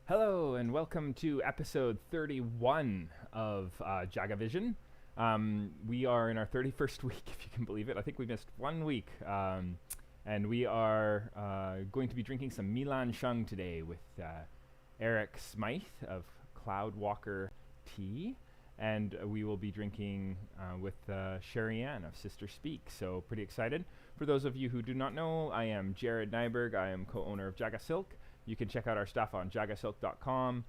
Hello and welcome to episode 31 of JagaVision. We are in our 31st week, if you can believe it. I think we missed 1 week. And we are going to be drinking some Milan Xiang today with Erick Smythe of Cloudwalker Tea. And we will be drinking with Sherri of Sister Speak. So pretty excited. For those of you who do not know, I am Jared Nyberg. I am co-owner of JagaSilk. You can check out our stuff on jagasilk.com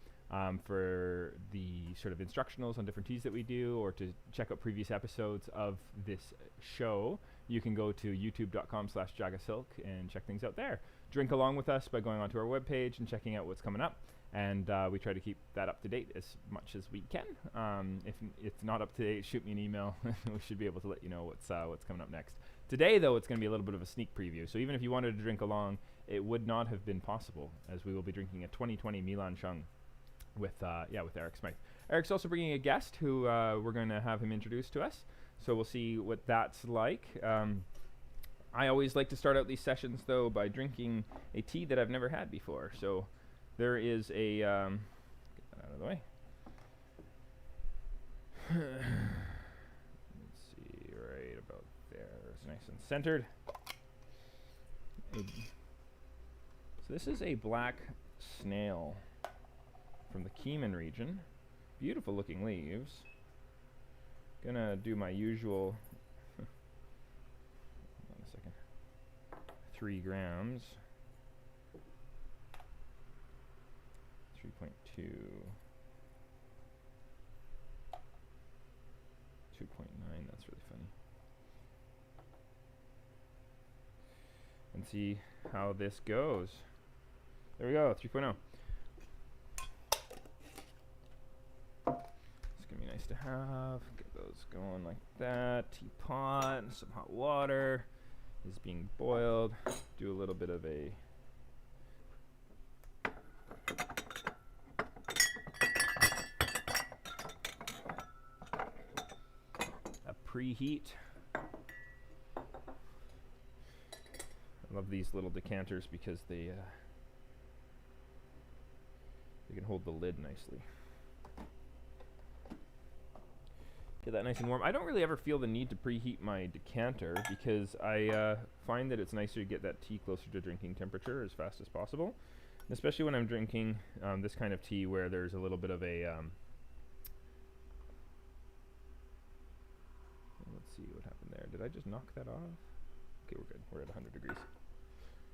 for the sort of instructionals on different teas that we do, or to check out previous episodes of this show. You can go to youtube.com/jagasilk and check things out there. Drink along with us by going onto our webpage and checking out what's coming up. And we try to keep that up to date as much as we can. If it's not up to date, shoot me an email. We should be able to let you know what's coming up next. Today, though, it's going to be a little bit of a sneak preview. So even if you wanted to drink along, it would not have been possible, as we will be drinking a 2020 Milan Xiang with Erick Smythe. Erick's also bringing a guest who we're going to have him introduce to us. So we'll see what that's like. I always like to start out these sessions, though, by drinking a tea that I've never had before. So there is a get that out of the way. Let's see, right about there. It's nice and centered. So this is a black snail from the Kieman region. Beautiful looking leaves. Gonna do my usual hold on a second. 3 grams. 3.2. 2.9, that's really funny. And see how this goes. There we go, 3.0. It's gonna be nice to have. Get those going like that. Teapot, some hot water is being boiled. Do a little bit of a preheat. I love these little decanters because they can hold the lid nicely. Get that nice and warm. I don't really ever feel the need to preheat my decanter because I find that it's nicer to get that tea closer to drinking temperature as fast as possible, and especially when I'm drinking this kind of tea where there's a little bit of a let's see what happened there. Did I just knock that off? Okay, we're good. We're at 100 degrees.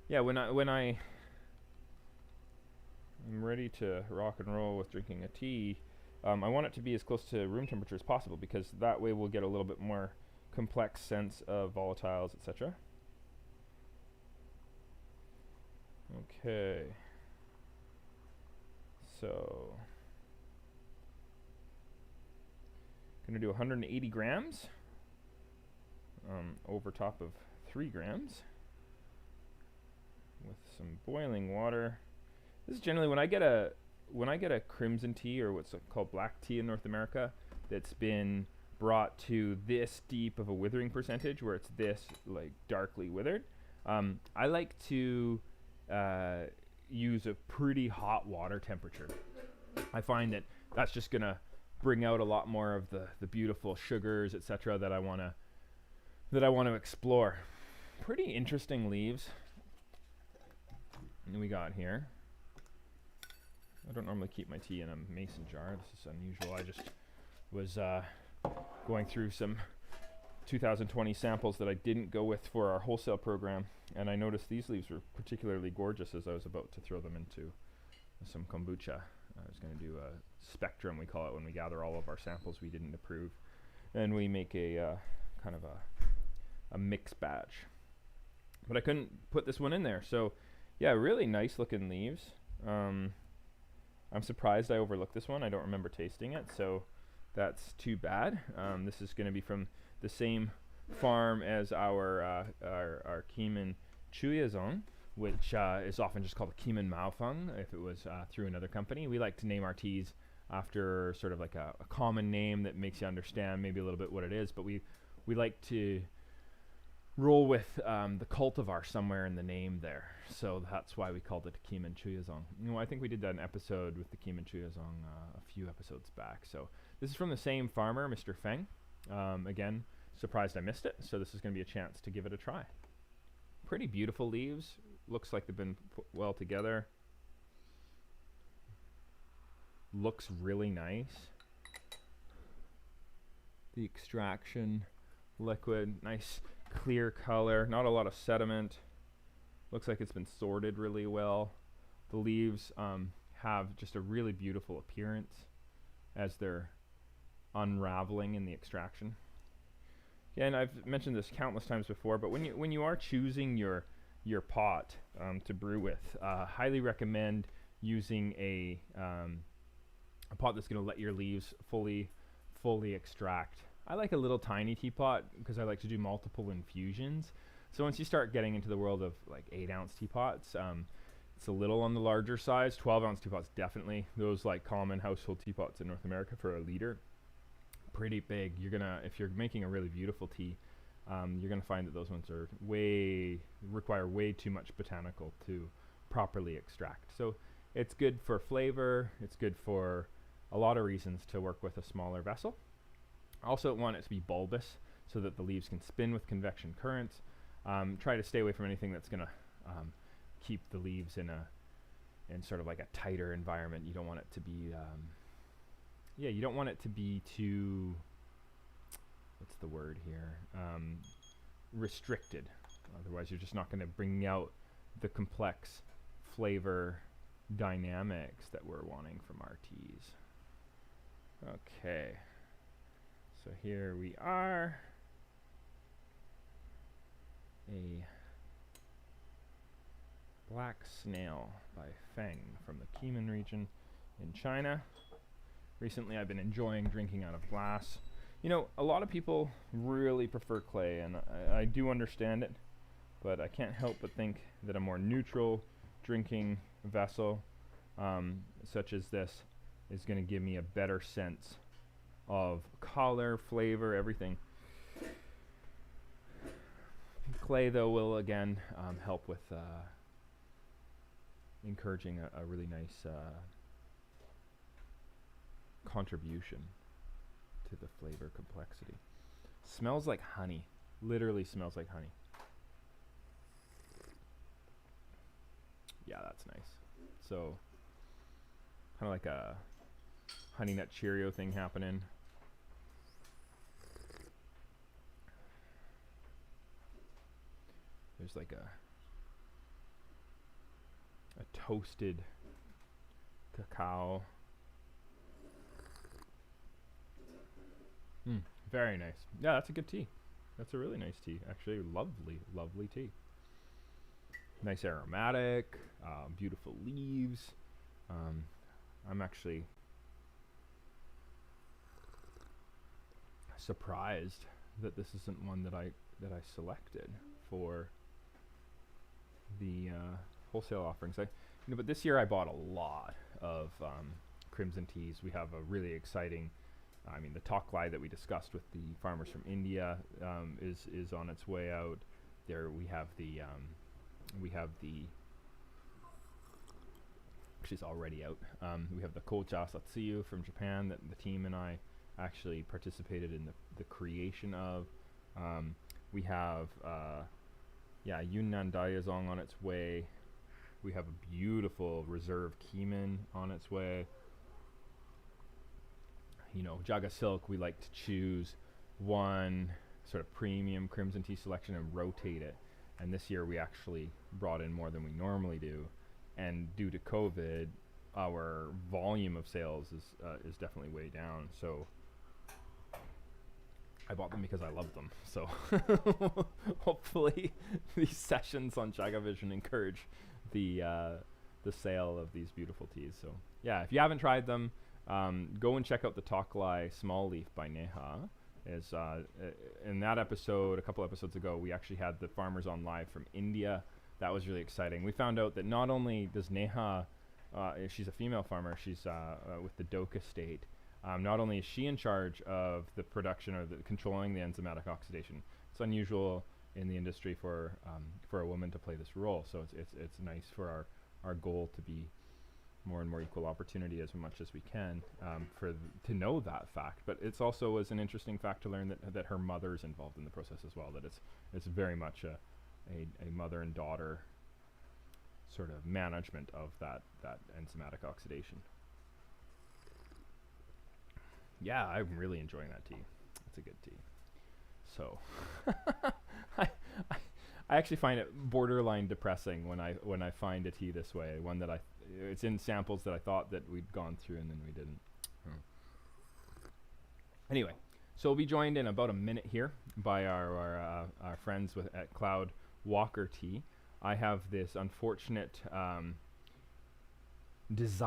Yeah, when I'm ready to rock and roll with drinking a tea, I want it to be as close to room temperature as possible, because that way we'll get a little bit more complex sense of volatiles, etc. Okay. So, gonna do 180 grams over top of 3 grams with some boiling water. This is generally when I get a crimson tea, or what's called black tea in North America, that's been brought to this deep of a withering percentage, where it's this like darkly withered. I like to use a pretty hot water temperature. I find that that's just gonna bring out a lot more of the beautiful sugars, etc., that I wanna explore. Pretty interesting leaves we got here. I don't normally keep my tea in a mason jar. This is unusual. I just was going through some 2020 samples that I didn't go with for our wholesale program, and I noticed these leaves were particularly gorgeous as I was about to throw them into some kombucha. I was going to do a spectrum, we call it, when we gather all of our samples we didn't approve, and we make a kind of a mix batch. But I couldn't put this one in there, so yeah, really nice looking leaves. I'm surprised I overlooked this one. I don't remember tasting it, so that's too bad. This is going to be from the same farm as our Kieman Chuyazong, which is often just called a Kieman Maofeng if it was through another company. We like to name our teas after sort of like a common name that makes you understand maybe a little bit what it is, but we like to roll with the cultivar somewhere in the name there. So that's why we called it Kimen Chuyazong. I think we did that an episode with the Kimen Chuyazong a few episodes back. So this is from the same farmer, Mr. Feng. Again, surprised I missed it, so this is going to be a chance to give it a try. Pretty beautiful leaves. Looks like they've been put well together. Looks really nice. The extraction liquid, nice clear color, not a lot of sediment. Looks like it's been sorted really well. The leaves have just a really beautiful appearance as they're unraveling in the extraction. Yeah, and I've mentioned this countless times before, but when you are choosing your pot to brew with, highly recommend using a pot that's going to let your leaves fully extract. I like a little tiny teapot because I like to do multiple infusions. So once you start getting into the world of like 8-ounce teapots, it's a little on the larger size. 12-ounce teapots, definitely. Those like common household teapots in North America for a liter, pretty big. If you're making a really beautiful tea, you're gonna find that those ones are require way too much botanical to properly extract. So it's good for flavor. It's good for a lot of reasons to work with a smaller vessel. Also want it to be bulbous so that the leaves can spin with convection currents. Try to stay away from anything that's gonna keep the leaves in sort of like a tighter environment. You don't want it to be you don't want it to be too, what's the word here, restricted. Otherwise you're just not going to bring out the complex flavor dynamics that we're wanting from our teas. Okay, so here we are, a Black Snail by Feng from the Kimen region in China. Recently I've been enjoying drinking out of glass. You know, a lot of people really prefer clay, and I do understand it, but I can't help but think that a more neutral drinking vessel such as this is going to give me a better sense of color, flavor, everything. Clay, though, will again help with encouraging a really nice contribution to the flavor complexity. Smells like honey. Literally smells like honey. Yeah, that's nice. So, kind of like a Honey Nut Cheerio thing happening. There's like a toasted cacao. Very nice. Yeah, that's a good tea. That's a really nice tea. Actually, lovely tea. Nice aromatic, beautiful leaves. I'm actually surprised that this isn't one that I selected for the wholesale offerings. But this year I bought a lot of crimson teas. We have a really exciting, the Toklai that we discussed with the farmers from India is on its way out. There we have the she's already out. We have the Kocha Satsuyu from Japan that the team and I actually participated in the creation of. We have Yunnan Dayazong on its way. We have a beautiful reserve Kimen on its way. Jaga Silk, we like to choose one sort of premium crimson tea selection and rotate it. And this year we actually brought in more than we normally do. And due to COVID, our volume of sales is definitely way down. So I bought them because I love them. So hopefully these sessions on JagaVision encourage the sale of these beautiful teas. So yeah, if you haven't tried them, go and check out the Toklai Small Leaf by Neha. In that episode, a couple episodes ago, we actually had the farmers on live from India. That was really exciting. We found out that not only does Neha, she's a female farmer, she's with the Doka estate. Not only is she in charge of the production or controlling the enzymatic oxidation, it's unusual in the industry for a woman to play this role. So it's nice for our goal to be more and more equal opportunity as much as we can, to know that fact. But it's also was an interesting fact to learn that her mother's involved in the process as well. That it's very much a mother and daughter sort of management of that enzymatic oxidation. Yeah, I'm really enjoying that tea. It's a good tea. So I actually find it borderline depressing when I find a tea this way, one that it's in samples that I thought that we'd gone through and then we didn't. Anyway, so we'll be joined in about a minute here by our friends at Cloud Walker Tea. I have this unfortunate this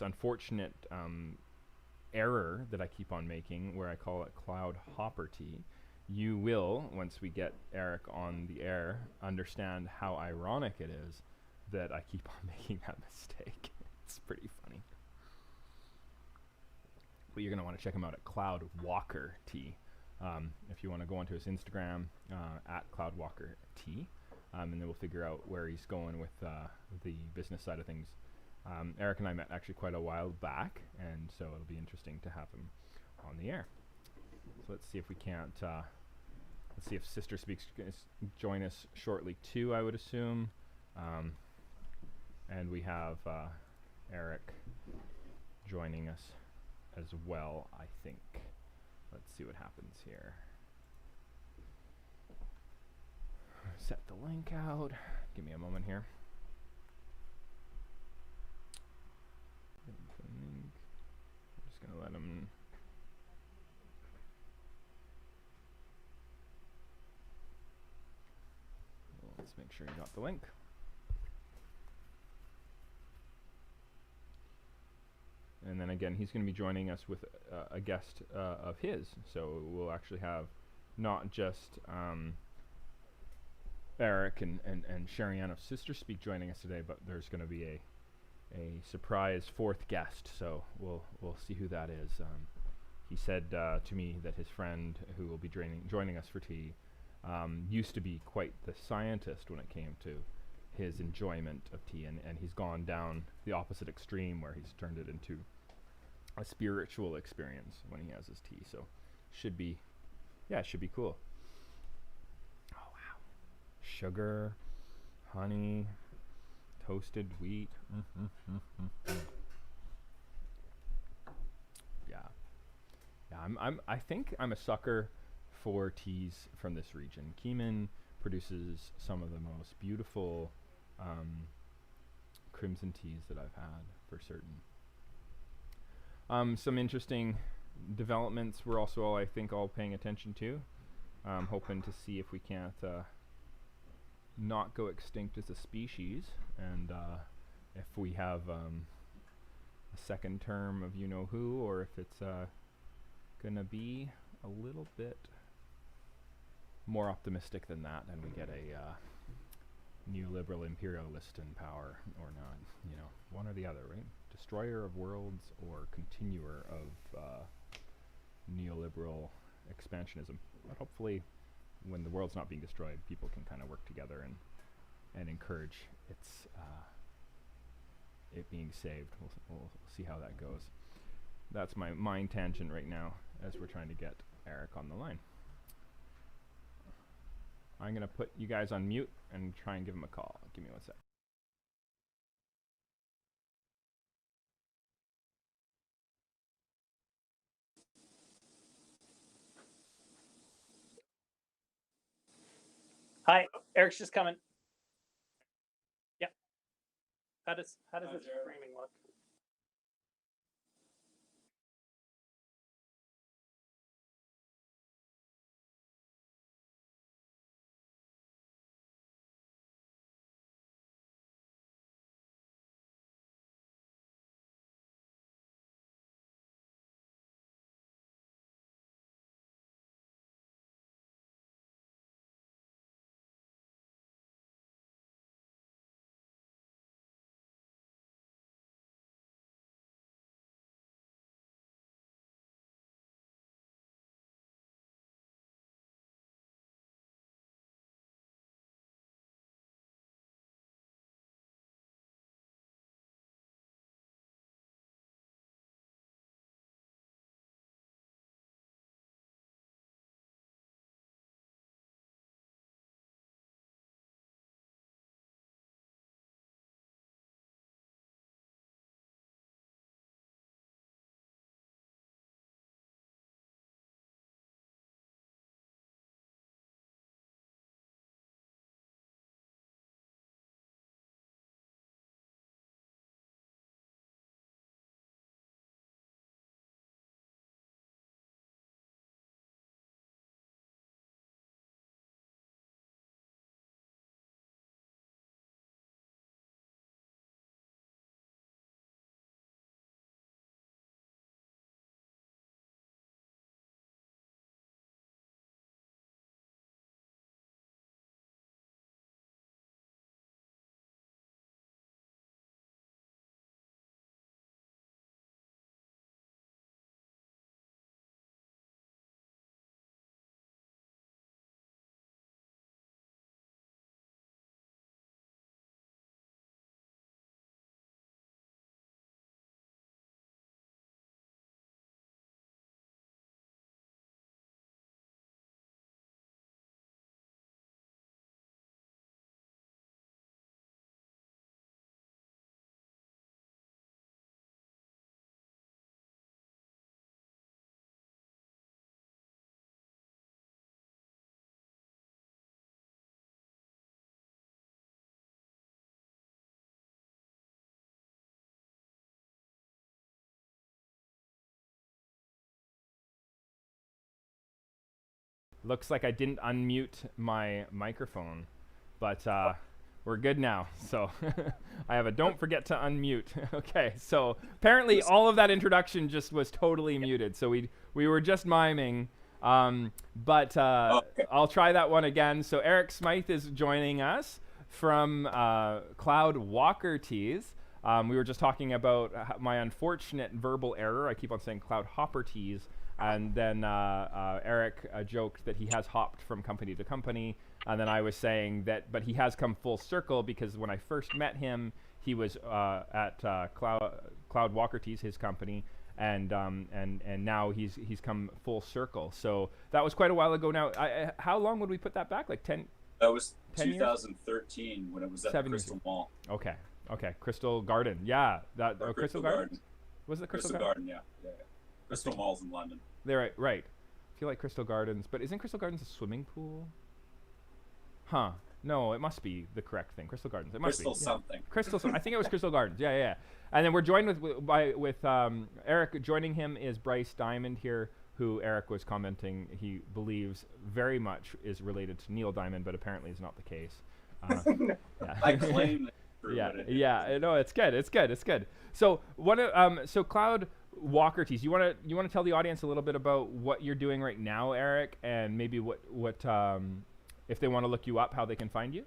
unfortunate error that I keep on making where I call it Cloud Hopper Tea. You will, once we get Erick on the air, understand how ironic it is that I keep on making that mistake. It's pretty funny. But you're going to want to check him out at Cloud Walker Tea. If you want to go onto his Instagram, at Cloud Walker Tea, and then we'll figure out where he's going with the business side of things. Erick and I met actually quite a while back, and so it'll be interesting to have him on the air. So let's see if we can't, let's see if Sister Speaks join us shortly too, I would assume. And we have Erick joining us as well, I think. Let's see what happens here. Set the link out. Give me a moment here. I'm just going to let him... Well, let's make sure you got the link. And then again, he's going to be joining us with a guest of his. So we'll actually have not just Erick and Sherri of Sister Speak joining us today, but there's going to be a surprise fourth guest. So we'll see who that is. He said to me that his friend who will be joining us for tea used to be quite the scientist when it came to his enjoyment of tea, and he's gone down the opposite extreme where he's turned it into a spiritual experience when he has his tea. So should be cool. Oh wow. Sugar, honey, toasted wheat. I think I'm a sucker for teas from this region. Keeman produces some of the most beautiful crimson teas that I've had, for certain. Some interesting developments we're also all paying attention to. Hoping to see if we can't not go extinct as a species, and if we have a second term of you-know-who, or if it's gonna be a little bit more optimistic than that, and we get a neoliberal imperialist in power or not. One or the other, right? Destroyer of worlds or continuer of neoliberal expansionism. But hopefully, when the world's not being destroyed, people can kind of work together and encourage it being saved. We'll see how that goes. That's my mind tangent right now as we're trying to get Erick on the line. I'm going to put you guys on mute and try and give him a call. Give me one sec. Hi, Erick's just coming. Yep. How does this framing look? Looks like I didn't unmute my microphone, but we're good now. So I have a don't forget to unmute. Okay, so apparently all of that introduction just was totally muted. So we were just miming, but I'll try that one again. So Erick Smythe is joining us from Cloud Walker Tees. We were just talking about my unfortunate verbal error. I keep on saying Cloud Hopper Tees. And then Erick joked that he has hopped from company to company. And then I was saying that, but he has come full circle because when I first met him, he was at Cloud Walker Tees, his company, and now he's come full circle. So that was quite a while ago now. How long would we put that back? Like 10? That was 2013 years? When it was at the Crystal Mall. Okay, Crystal Garden. Yeah, that Crystal Garden. Was it Crystal Garden? Yeah. Crystal Mall's in London. They're right. I feel like Crystal Gardens, but isn't Crystal Gardens a swimming pool? Huh. No, it must be the correct thing. Crystal Gardens. It must Crystal be. something. Crystal. I think it was Crystal Gardens. Yeah. And then we're joined with Erick. Joining him is Bryce Diamond here, who Erick was commenting he believes very much is related to Neil Diamond, but apparently is not the case. Yeah. I claim that. Yeah. No, it's good. So so Cloud Walker Tees. You want to tell the audience a little bit about what you're doing right now, Erick, and maybe what if they want to look you up, how they can find you?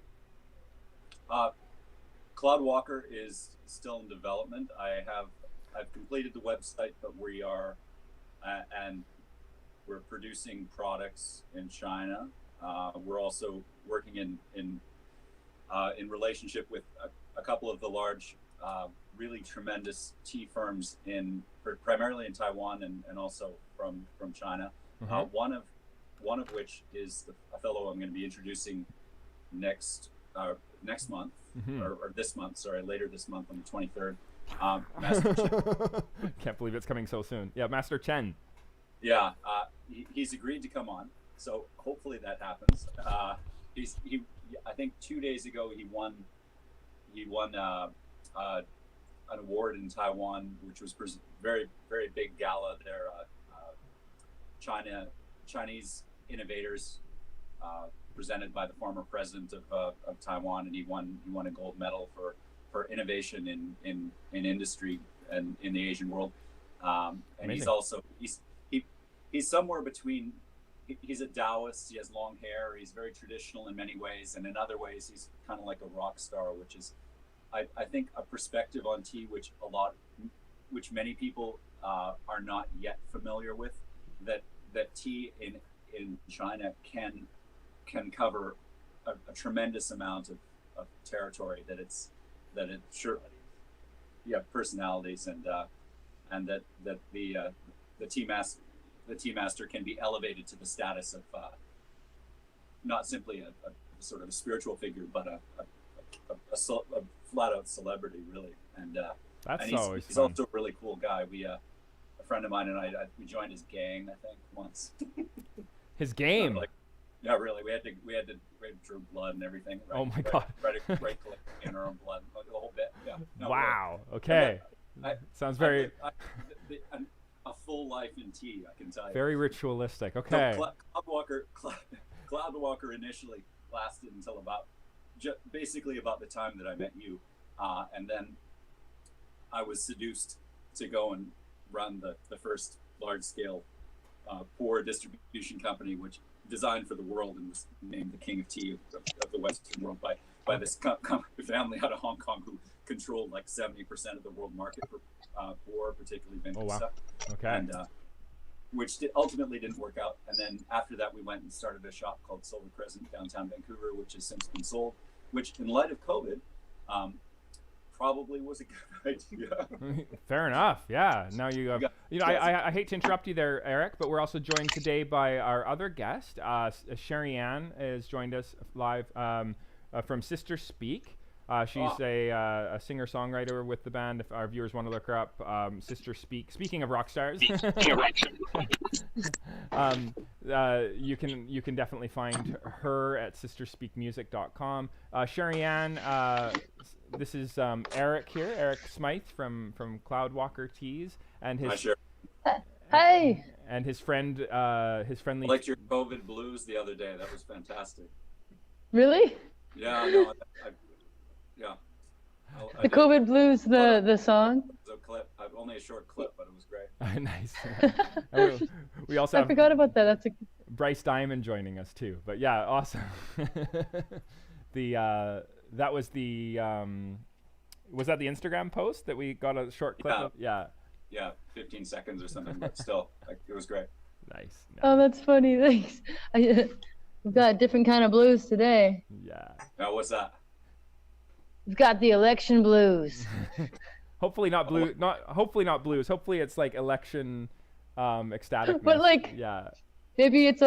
Cloud Walker is still in development. I've completed the website, but we are and we're producing products in China. We're also working in relationship with a couple of the large, really tremendous tea firms primarily in Taiwan and also from China. Mm-hmm. One of which is a fellow I'm going to be introducing next month, mm-hmm. or this month. Sorry, later this month on the 23rd. Master Chen. Can't believe it's coming so soon. Yeah, Master Chen. Yeah, he's agreed to come on, so hopefully that happens. I think 2 days ago he won an award in Taiwan, which was very, very big gala there. Chinese innovators presented by the former president of Taiwan, and he won a gold medal for innovation in industry and in the Asian world. And Amazing. he's somewhere between. He's a Taoist. He has long hair. He's very traditional in many ways, and in other ways, he's kind of like a rock star, which is, I think, a perspective on tea which many people are not yet familiar with. That tea in China can cover a tremendous amount of territory. That it sure, yeah, personalities, and that the tea master can be elevated to the status of not simply a sort of a spiritual figure, but a flat out celebrity, really. And That's and always he's fun. also a really cool guy. A friend of mine and I we joined his gang, I think, once. His game. Yeah, really. We had to draw blood and everything. Right? Oh my God. Right, in our own blood, the whole bit. Yeah. No, Wow. Really. Okay. Sounds very. A full life in tea, I can tell you. Very ritualistic. Okay. So Cloud Walker initially lasted until basically about the time that I met you, and then I was seduced to go and run the first large-scale pour distribution company, which designed for the world and was named the King of Tea of the Western world by this family out of Hong Kong who controlled like 70% of the world market for pour, particularly vintage stuff. Okay. And which ultimately didn't work out. And then after that, we went and started a shop called Silver Crescent downtown Vancouver, which has since been sold. Which, in light of COVID, probably was a good idea. Fair enough. Yeah. Now I hate to interrupt you there, Erick, but we're also joined today by our other guest. Sherri has joined us live from Sister Speak. She's a singer-songwriter with the band. If our viewers want to look her up, Sister Speak. Speaking of rock stars, you can definitely find her at sisterspeakmusic.com. Sherri, this is Erick here, Erick Smythe from Cloud Walker Tees, and his Hi. And his friendly. I liked your COVID blues the other day. That was fantastic. Really? Yeah, no, yeah. The COVID Blues, the song. The clip. Only a short clip, but it was great. Nice. We also I have forgot about that. That's a Bryce Diamond joining us too. But yeah, awesome. That was the was that the Instagram post that we got a short clip of? Yeah. Yeah, 15 seconds or something, but still, it was great. Nice. Oh, that's funny. Thanks. We've got different kind of blues today. Yeah. Now, what's that? We've got the election blues. Hopefully not blue. Hopefully not blues. Hopefully it's like election ecstatic. But like, yeah. Maybe it's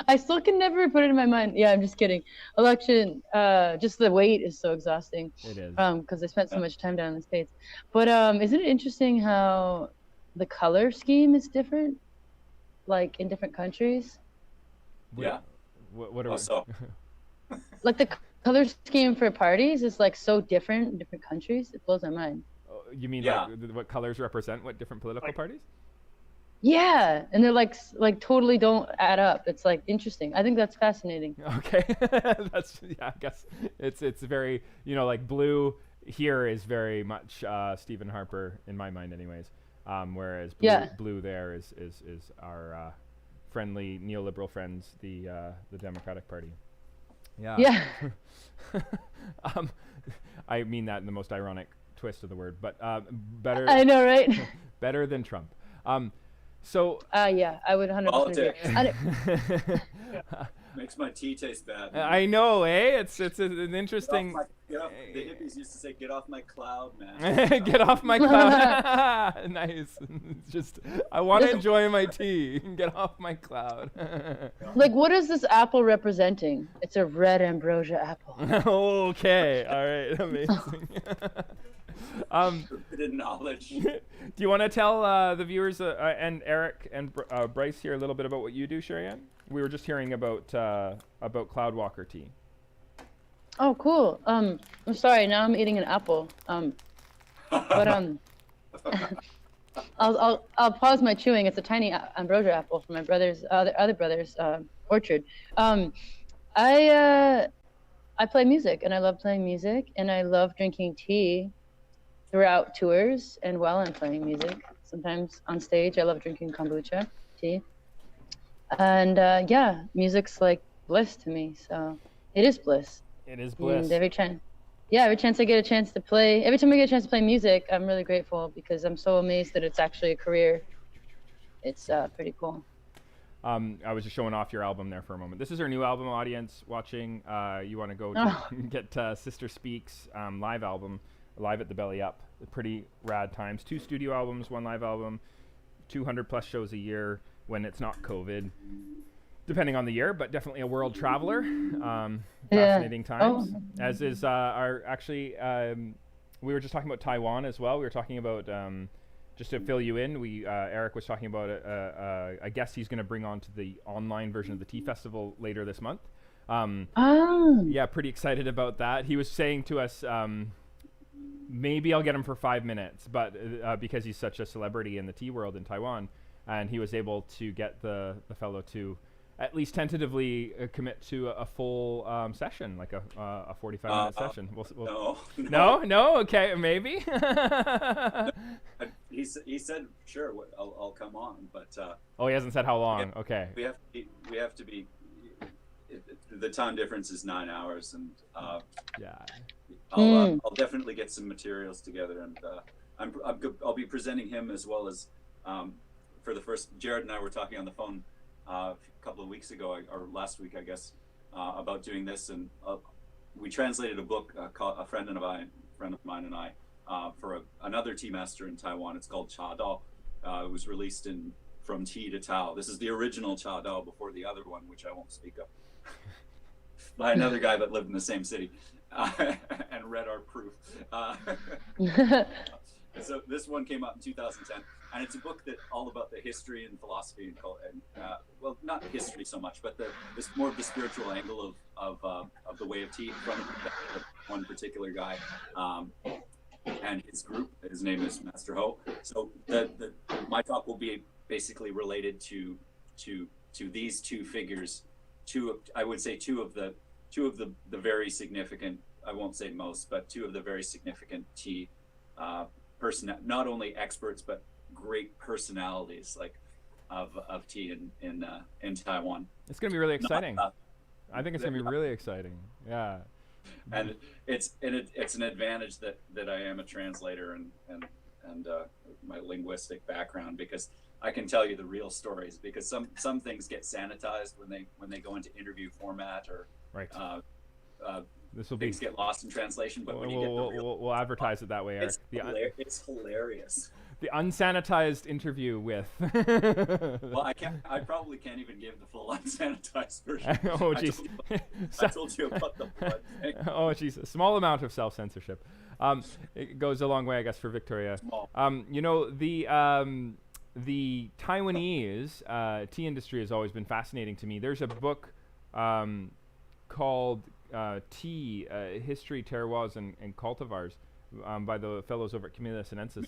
I still can never put it in my mind. Yeah, I'm just kidding. Election, just the wait is so exhausting. It is. Because I spent so much time down in the States. But isn't it interesting how the color scheme is different, like in different countries? Yeah. What are also? Like the color scheme for parties is like so different in different countries. It blows my mind. You mean like what colors represent what different political parties? Yeah, and they're like totally don't add up. It's like interesting. I think that's fascinating. Okay, I guess it's very like blue here is very much Stephen Harper in my mind, anyways. Whereas blue there is our friendly neoliberal friends, the Democratic Party. Yeah. Yeah. I mean that in the most ironic twist of the word, but better. I know, right? Better than Trump. So. Yeah, I would 100% agree. Makes my tea taste bad. I know, eh? It's an interesting. The hippies used to say, "Get off my cloud, man." Get off my cloud. Nice. Just I want to enjoy my tea. Get off my cloud. Like, what is this apple representing? It's a red ambrosia apple. Okay. All right. Amazing. Forbidden knowledge. Do you want to tell the viewers and Eric and Bryce here a little bit about what you do, Sherri? We were just hearing about Cloudwalker tea. Oh, cool. I'm sorry. Now I'm eating an apple. But I'll pause my chewing. It's a tiny ambrosia apple from my brother's other brother's orchard. I play music, and I love playing music, and I love drinking tea throughout tours and while I'm playing music. Sometimes on stage, I love drinking kombucha tea. And yeah, music's like bliss to me. So it is bliss. It is bliss. And every time I get a chance to play, every time I get a chance to play music, I'm really grateful because I'm so amazed that it's actually a career. It's pretty cool. I was just showing off your album there for a moment. This is our new album, audience watching. You want to go get Sister Speaks live album, live at the Belly Up. Pretty rad times. 2 studio albums, 1 live album, 200 plus shows a year when it's not COVID, depending on the year, but definitely a world traveler. Fascinating times. As is we were just talking about Taiwan as well. We were talking about, just to fill you in, Eric was talking about I guess he's going to bring on to the online version of the Tea Festival later this month. Yeah, pretty excited about that. He was saying to us, maybe I'll get him for 5 minutes, but because he's such a celebrity in the tea world in Taiwan, and he was able to get the fellow to at least tentatively commit to a full session, like a 45-minute session. No, okay, maybe. He said, sure, I'll come on, but he hasn't said how long. Okay. We have to be. The time difference is 9 hours, and I'll definitely get some materials together, and I'll be presenting him as well as for the first. Jared and I were talking on the phone a couple of weeks ago, or last week, I guess, about doing this, and we translated a book called a friend of mine and I for another tea master in Taiwan. It's called Cha Dao. It was released in From Tea to Tao. This is the original Cha Dao before the other one, which I won't speak of, by another guy that lived in the same city and read our proof. So this one came out in 2010, and it's a book that all about the history and philosophy and well, not history so much, but this more of the spiritual angle of the way of tea from one particular guy and his group. His name is Master Ho. So my talk will be basically related to these two figures, I would say two of the very significant, I won't say most, but two of the very significant tea not only experts but great personalities like of tea in Taiwan. It's going to be really exciting. I think it's going to be really exciting. Yeah. And it's an advantage that I am a translator and my linguistic background, because I can tell you the real stories, because some things get sanitized when they go into interview format, or right. This will things get lost in translation. But when you get the real, we'll advertise it that way, Eric. It's hilarious. The unsanitized interview with. Well, I probably can't even give the full unsanitized version. Oh, jeez. I told you about the blood thing. Oh, jeez. A small amount of self-censorship. It goes a long way, I guess, for Victoria. Small. You know, the Taiwanese tea industry has always been fascinating to me. There's a book called Tea, History, Terroirs, and Cultivars by the fellows over at Camellia Sinensis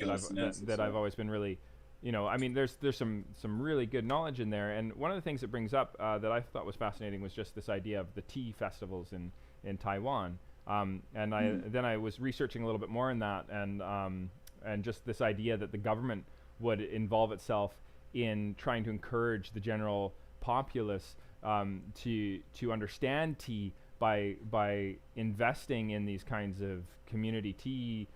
that I've always been really, you know, I mean, there's some really good knowledge in there. And one of the things it brings up that I thought was fascinating was just this idea of the tea festivals in Taiwan. And then I was researching a little bit more in that, and just this idea that the government would involve itself in trying to encourage the general populace to understand tea by investing in these kinds of community tea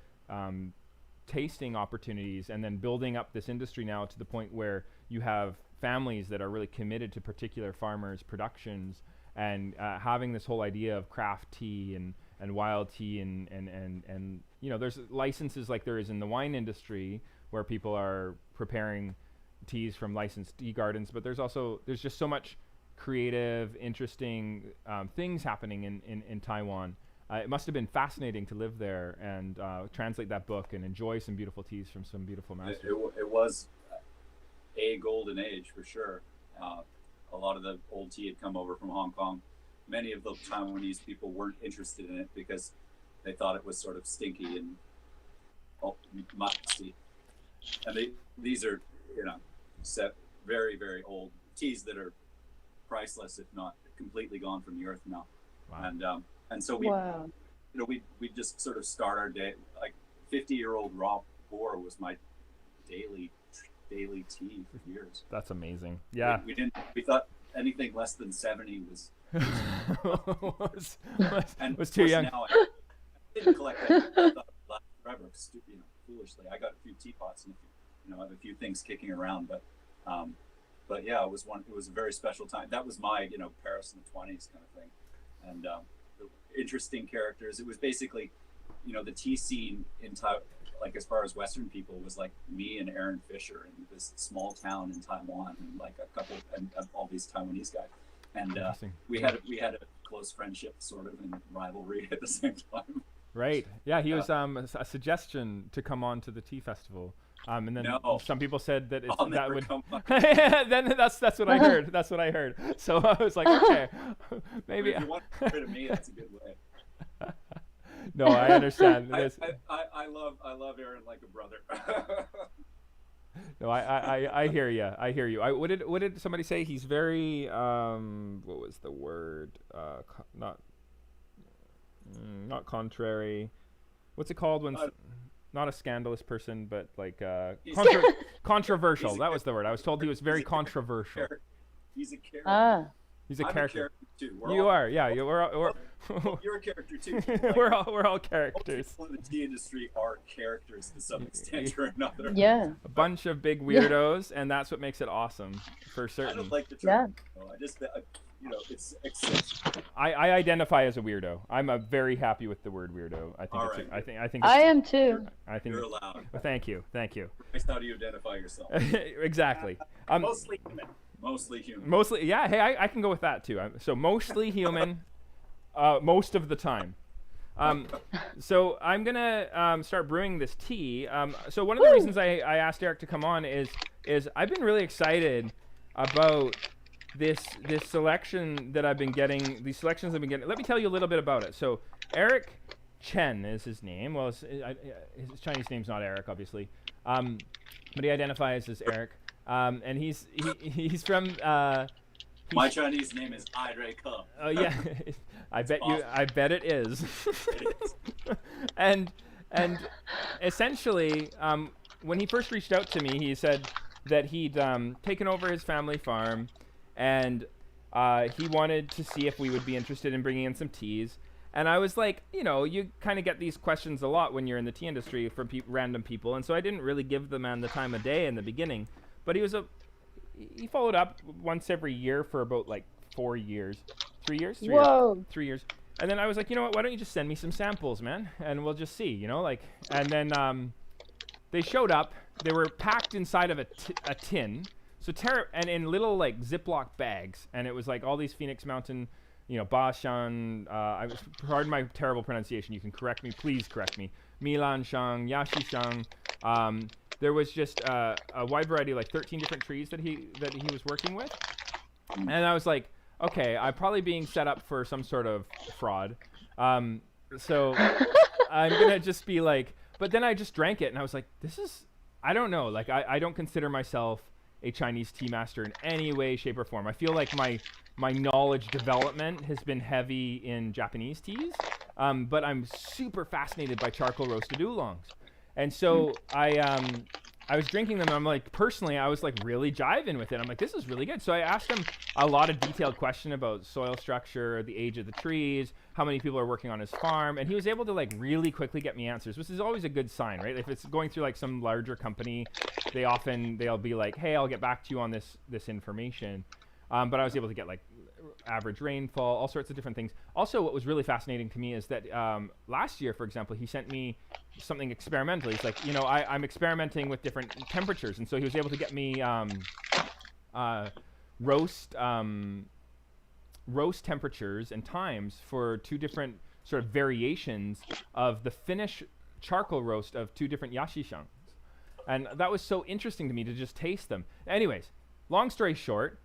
tasting opportunities, and then building up this industry now to the point where you have families that are really committed to particular farmers' productions, and having this whole idea of craft tea and wild tea and you know, there's licenses like there is in the wine industry where people are preparing teas from licensed tea gardens, but there's just so much creative, interesting things happening in Taiwan. It must have been fascinating to live there and translate that book and enjoy some beautiful teas from some beautiful masters. It was a golden age for sure. A lot of the old tea had come over from Hong Kong. Many of the Taiwanese people weren't interested in it because they thought it was sort of stinky and musty. And these are, you know, very, very old teas that are priceless, if not completely gone from the earth now. Wow. And so we, wow. You know, we just sort of start our day, like 50-year-old raw boar was my daily tea for years. That's amazing. Yeah. We thought anything less than 70 was was too young. Now I didn't collect that. I thought it lasted forever, you know, foolishly. I got a few teapots and I have a few things kicking around, but yeah, it was a very special time. That was my, you know, Paris in the 20s kind of thing. And interesting characters. It was basically, you know, the tea scene in like as far as Western people was like me and Aaron Fisher in this small town in Taiwan, and like a couple and all these Taiwanese guys. And we had a close friendship sort of and rivalry at the same time. Right. Yeah, he was a suggestion to come on to the tea festival. And then some people said that that would. Then that's what I heard. That's what I heard. So I was like, okay, maybe. If you want to get rid of me, that's a good way. No, I understand. I love Aaron like a brother. No, I hear you. I hear you. What did somebody say? He's very what was the word? Not contrary. What's it called when? Not a scandalous person, but like controversial. That was the word. I was told he was very controversial. He's a character. He's a I'm character. A character too. You are, yeah. You're a character too. Like, we're all characters. Most people in the tea industry are characters to some extent or another. Yeah. A bunch of big weirdos, and that's what makes it awesome, for certain. I don't like the term. Yeah. I just, you know, it's. I identify as a weirdo. I'm very happy with the word weirdo. I think. All it's right. I think. I am too. I think you're allowed. Thank you. How do you identify yourself? Exactly. Mostly human. Mostly human. Mostly, yeah. Hey, I can go with that too. So mostly human, most of the time. So I'm gonna start brewing this tea. So one of the reasons I asked Eric to come on is I've been really excited about this selection that I've been getting. These selections I've been getting. Let me tell you a little bit about it. So Erick Chen is his name. Well, his Chinese name's not Eric, obviously, but he identifies as Eric. and he's from. My Chinese name is Erick. Oh yeah, I bet it is. and essentially, when he first reached out to me, he said that he'd taken over his family farm, and he wanted to see if we would be interested in bringing in some teas. And I was like, you kind of get these questions a lot when you're in the tea industry from random people, and so I didn't really give the man the time of day in the beginning. But he followed up once every year for about like 4 years. 3 years? 3 Whoa. years. 3 years. And then I was like, you know what, why don't you just send me some samples, man? And we'll just see, and then they showed up. They were packed inside of a tin. So and in little like Ziploc bags. And it was like all these Phoenix Mountain, Bashan, pardon my terrible pronunciation, you can correct me, please correct me. Milan Xiang, Yashi Xiang. There was just a wide variety, like 13 different trees that he was working with. And I was like, okay, I'm probably being set up for some sort of fraud. So I'm going to just be like, but then I just drank it and I was like, I don't know. Like, I don't consider myself a Chinese tea master in any way, shape, or form. I feel like my knowledge development has been heavy in Japanese teas, but I'm super fascinated by charcoal roasted oolongs. And so I was drinking them, and I'm like, personally, I was like really jiving with it. I'm like, this is really good. So I asked him a lot of detailed question about soil structure, the age of the trees, how many people are working on his farm, and he was able to like really quickly get me answers, which is always a good sign, right? If it's going through like some larger company, they'll be like, hey, I'll get back to you on this information. But I was able to get like average rainfall, all sorts of different things. Also, what was really fascinating to me is that last year, for example, he sent me something experimentally. He's like, I'm experimenting with different temperatures, and so he was able to get me roast temperatures and times for 2 different sort of variations of the finish charcoal roast of 2 different yashishangs. And that was so interesting to me to just taste them. Anyways, long story short,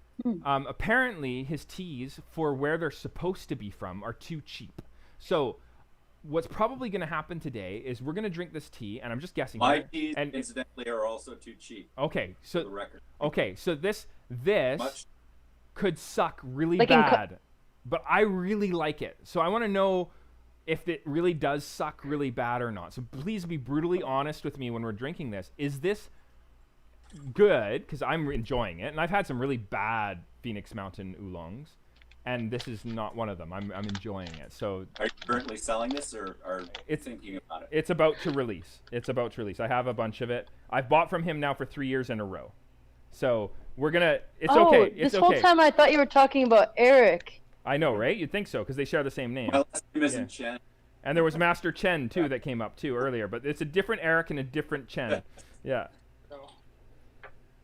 apparently his teas for where they're supposed to be from are too cheap. So what's probably going to happen today is we're going to drink this tea, and I'm just guessing. My teas, incidentally, are also too cheap. Okay, so for the record. Okay, so this could suck really Like bad, but I really like it. So I want to know if it really does suck really bad or not. So please be brutally honest with me when we're drinking this. Is this good? Because I'm enjoying it, and I've had some really bad Phoenix Mountain oolongs, and this is not one of them. I'm enjoying it. So are you currently selling this, or are you thinking about it? It's about to release. I have a bunch of it. I've bought from him now for 3 years in a row. So we're gonna. It's okay. It's this whole time I thought you were talking about Erick. I know, right? You'd think so, because they share the same name. My last name isn't Chen. And there was Master Chen too that came up too earlier, but it's a different Erick and a different Chen. Yeah.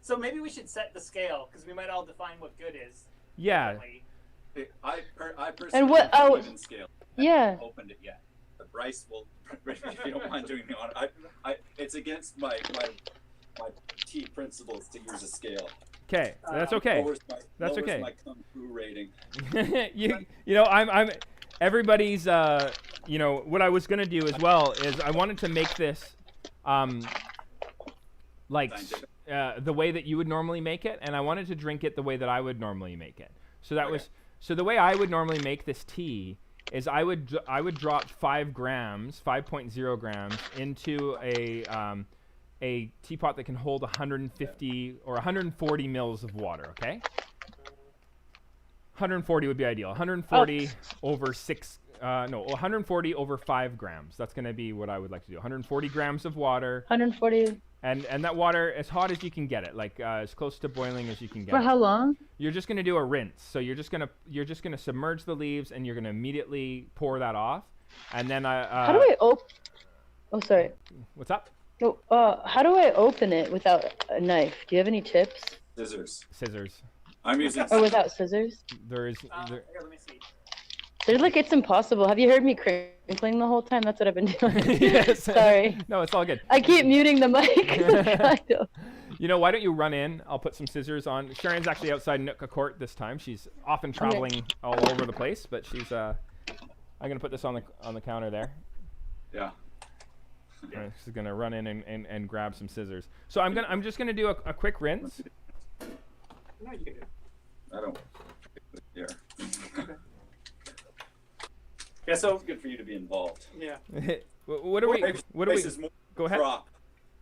So maybe we should set the scale, because we might all define what good is. Yeah. differently. I personally And what- don't even scale. I Yeah. haven't opened it yet. But Bryce will, if you don't mind doing the honor. It's against my tea principles to use a scale. Okay, that's okay. Lowers That's okay. my kung fu rating. I'm everybody's what I was gonna do as well is I wanted to make this Scientific. the way that you would normally make it, and I wanted to drink it the way that I would normally make it. So that was the way I would normally make this tea is I would drop 5 grams, 5.0 grams into a teapot that can hold 150 or 140 mils of water. Okay. 140 would be ideal. 140 over 140 over 5 grams. That's going to be what I would like to do. 140 grams of water. 140. And that water as hot as you can get it, like as close to boiling as you can get For it. how long? You're just going to do a rinse. So you're just going to submerge the leaves, and you're going to immediately pour that off. And then How do I open? Oh, sorry. What's up? No. How do I open it without a knife? Do you have any tips? Scissors. I'm using. Or without scissors? There is. Here, let me see. They're like, it's impossible. Have you heard me crinkling the whole time? That's what I've been doing. Yes. Sorry. No, it's all good. I keep muting the mic. Why don't you run in? I'll put some scissors on. Sharon's actually outside Nootka Court this time. She's often traveling all over the place, but she's I'm gonna put this on the counter there. Yeah. She's gonna run in and grab some scissors. So I'm just gonna do a quick rinse. No, you can do it. I don't. Yeah. Yeah, so It's good for you to be involved. yeah. What do we? What do we? Is more Go ahead. Prop.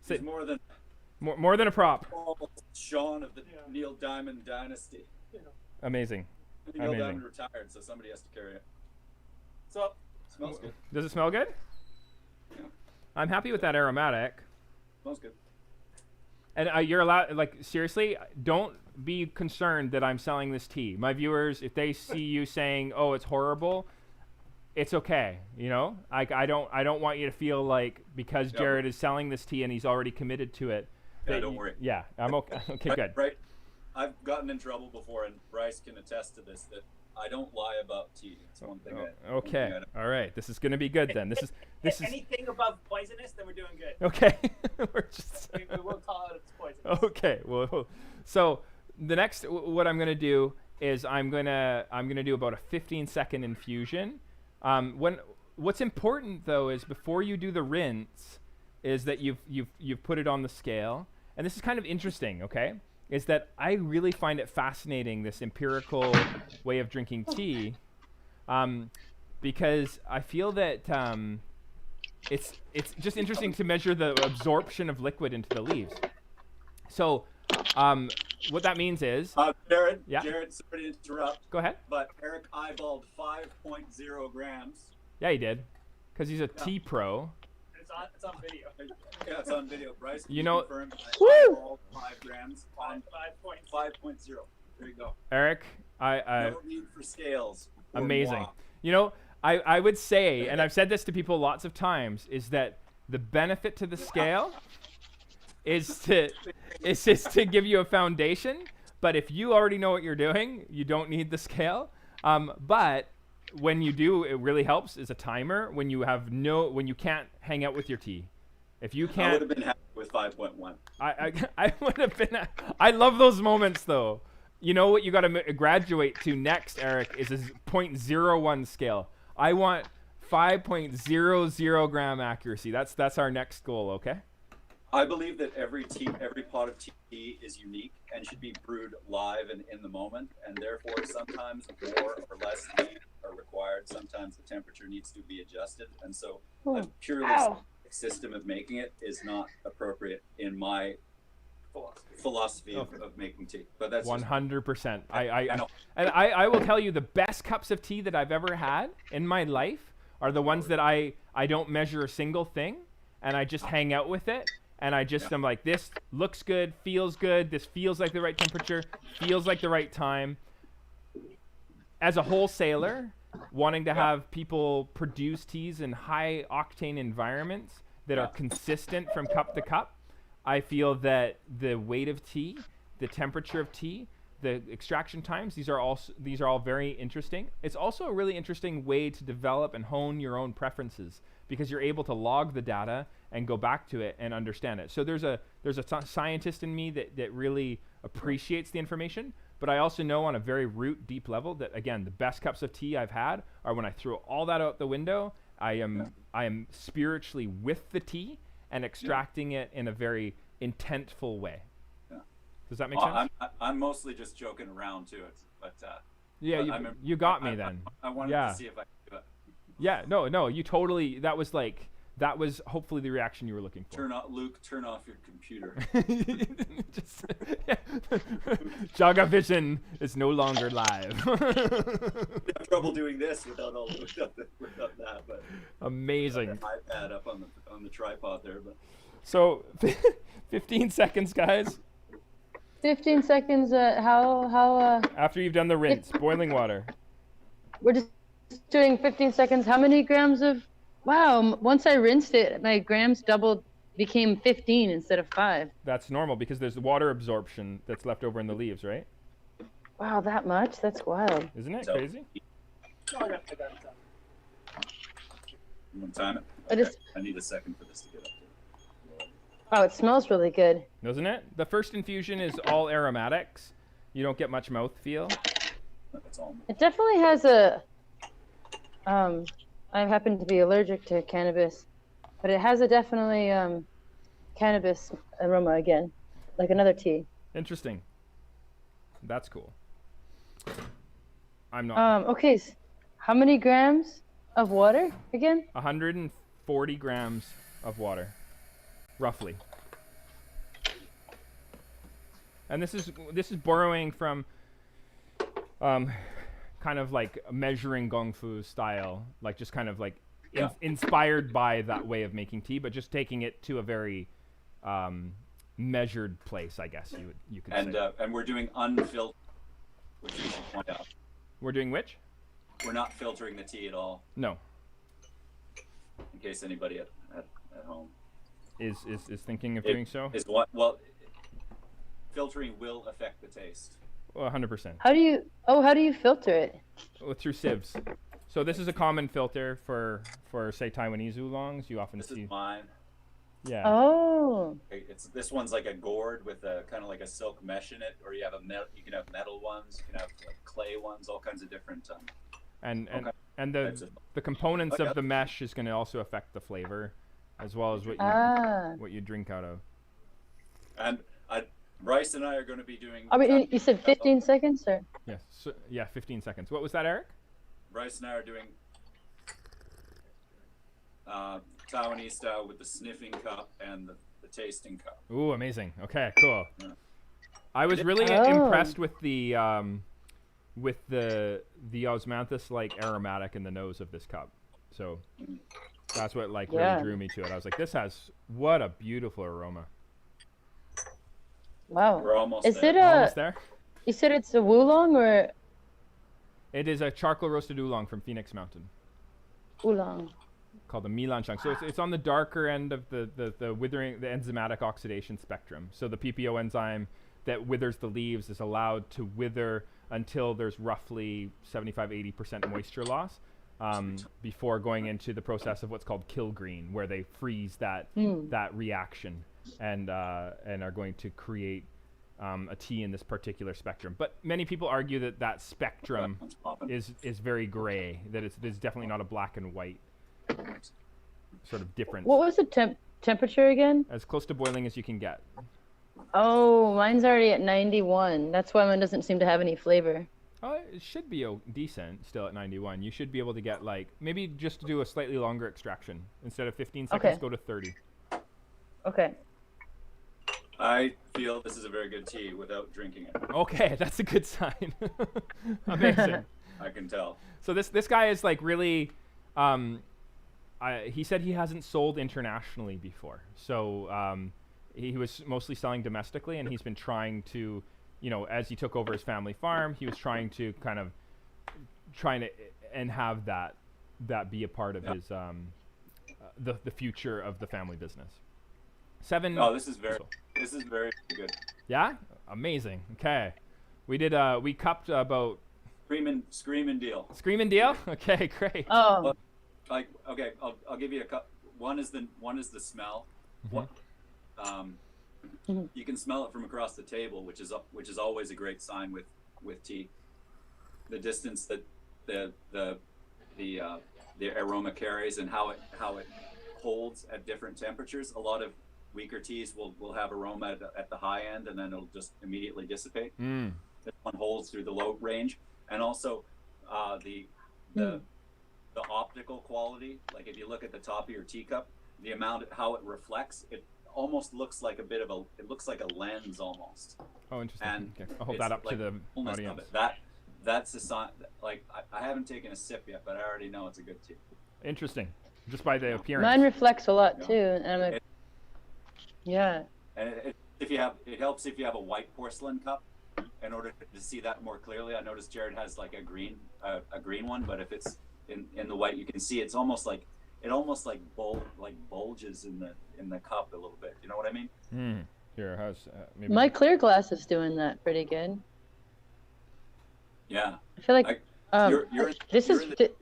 Say- He's more than More than a prop. Sean of the Yeah. Neil Diamond dynasty. Amazing. Neil Amazing. Diamond retired, so somebody has to carry it. So Smells good. Does it smell good? Yeah. I'm happy with that aromatic. Smells good. And you're allowed, like, seriously, don't be concerned that I'm selling this tea. My viewers, if they see you saying, "Oh, it's horrible," it's okay. You know, I don't want you to feel like because Yep. Jared is selling this tea and he's already committed to it. Yeah, that don't you- worry. Yeah, I'm okay. Okay, good. Right. I've gotten in trouble before, and Bryce can attest to this, that I don't lie about tea. It's one thing. Okay. All right. This is gonna be good then. This is anything above poisonous, then we're doing good. okay. We're just We will call it poisonous. okay. Well, so the next what I'm gonna do is I'm gonna do about a 15-second infusion. What's important though is before you do the rinse, is that you've put it on the scale, and this is kind of interesting. Okay, is that I really find it fascinating, this empirical way of drinking tea, because I feel that it's just interesting to measure the absorption of liquid into the leaves. So what that means is, Jared, Yeah. Jared, sorry to interrupt, go ahead. but Eric eyeballed 5.0 grams. Yeah, he did, because he's a tea pro. It's on video. Yeah, it's on video. Bryce, You know- confirmed I Woo! eyeballed 5 grams on 5 points. 5.0. There you go. Eric, I No need for scales. or amazing. moi. You know, I would say, and I've said this to people lots of times, is that the benefit to the scale is just to give you a foundation. But if you already know what you're doing, you don't need the scale. But when you do, it really helps is a timer when you can't hang out with your tea. If you I can't, would have been happy with 5.1. I would have been. I love those moments though. You know what you got to graduate to next, Eric, is a 0.01 scale. I want 5.00 gram accuracy. That's our next goal. Okay. I believe that every pot of tea is unique and should be brewed live and in the moment, and therefore sometimes more or less heat are required. Sometimes the temperature needs to be adjusted, and so a purely scientific system of making it is not appropriate in my philosophy of making tea. But that's 100%. I know. And I will tell you the best cups of tea that I've ever had in my life are the ones that I don't measure a single thing, and I just hang out with it. And I'm like, this looks good, feels good, this feels like the right temperature, feels like the right time. As a wholesaler, wanting to have people produce teas in high octane environments that are consistent from cup to cup, I feel that the weight of tea, the temperature of tea, the extraction times, these are all very interesting. It's also a really interesting way to develop and hone your own preferences, because you're able to log the data and go back to it and understand it. So there's a scientist in me that really appreciates the information, but I also know on a very root deep level that, again, the best cups of tea I've had are when I throw all that out the window. I am spiritually with the tea and extracting it in a very intentful way. Yeah. Does that make sense? I'm mostly just joking around to it, but Yeah, but you got me then. I wanted Yeah. to see if I could do it. Yeah, no, you totally. That was hopefully the reaction you were looking for. Turn off your computer. Just, yeah. JagaVision is no longer live. I have trouble doing this without that, but Amazing. the iPad up on the tripod there, but So, 15 seconds, guys. 15 seconds. How? After you've done the rinse, boiling water. We're just doing 15 seconds. How many grams of? Wow. Once I rinsed it, my grams doubled, became 15 instead of 5. That's normal because there's water absorption that's left over in the leaves, right? Wow, that much? That's wild. Isn't it So- crazy? Oh, I got it. you want to time it? I just- I need a second for this to get up there. Wow, it smells really good. Doesn't it? The first infusion is all aromatics. You don't get much mouthfeel. That's all. It definitely has a. I happen to be allergic to cannabis, but it has a definitely cannabis aroma again, like another tea. Interesting. That's cool. I'm not. Okay. How many grams of water again? 140 grams of water, roughly. And this is borrowing from kind of like measuring gong fu style, like just kind of like inspired by that way of making tea, but just taking it to a very measured place, I guess you could say. And we're doing unfiltered, which we should point out. We're doing which? We're not filtering the tea at all. No. In case anybody at home Is thinking of doing so? Is what? Well, filtering will affect the taste. Well, 100%. How do you filter it? Through sieves. So this is a common filter for say Taiwanese oolongs. You often This see. is mine. Yeah. Oh. This one's like a gourd with a kind of like a silk mesh in it, or you can have metal ones, you can have like clay ones, all kinds of different. And types of- the components of the mesh is going to also affect the flavor, as well as what you drink out of. And Bryce and I are going to be doing. I mean, you said 15 seconds, or? Yes. So, yeah, 15 seconds. What was that, Eric? Bryce and I are doing Taiwanese style with the sniffing cup and the tasting cup. Ooh, amazing. Okay, cool. Yeah. I was really Oh. impressed with the osmanthus like aromatic in the nose of this cup. So that's what like really drew me to it. I was like, what a beautiful aroma. Wow. We're almost Is there. it Almost there. You said it's a oolong or It is a charcoal roasted oolong from Phoenix Mountain oolong? called the Milan Xiang. So it's on the darker end of the withering, the enzymatic oxidation spectrum. So the PPO enzyme that withers the leaves is allowed to wither until there's roughly 75-80% moisture loss before going into the process of what's called kill green, where they freeze that reaction and are going to create a tea in this particular spectrum. But many people argue that spectrum is very gray, that it's definitely not a black and white sort of difference. What was the temperature again? As close to boiling as you can get. Oh, mine's already at 91. That's why mine doesn't seem to have any flavor. Oh, it should be decent still at 91. You should be able to get like, maybe just do a slightly longer extraction. Instead of 15 seconds, Okay. go to 30. Okay. I feel this is a very good tea without drinking it. Okay, that's a good sign. Amazing. I can tell. So this guy is like really, he said he hasn't sold internationally before. So he was mostly selling domestically, and he's been trying to, as he took over his family farm, he was trying to and have that be a part of his the future of the family business. This is very good. Yeah, amazing. Okay, we cupped about Scream and deal. Scream and deal. Okay, great. Oh. Well, like, okay, I'll give you a cup. One is the smell. What you can smell it from across the table, which is always a great sign with tea. The distance that the aroma carries and how it holds at different temperatures. A lot of weaker teas will have aroma at the high end, and then it'll just immediately dissipate. This one holds through the low range, and also the optical quality. Like if you look at the top of your teacup, the amount how it reflects, it almost looks like it looks like a lens almost. Oh, interesting. And okay. I'll hold that up to the audience. That's a sign. Like I haven't taken a sip yet, but I already know it's a good tea. Interesting. Just by the appearance. Mine reflects a lot too, and I'm like, yeah. And it helps if you have a white porcelain cup. In order to see that more clearly, I noticed Jared has like a green one, but if it's in the white, you can see it's almost like bulges in the cup a little bit. You know what I mean? Here, how's maybe My clear glass is doing that pretty good. Yeah. I feel like this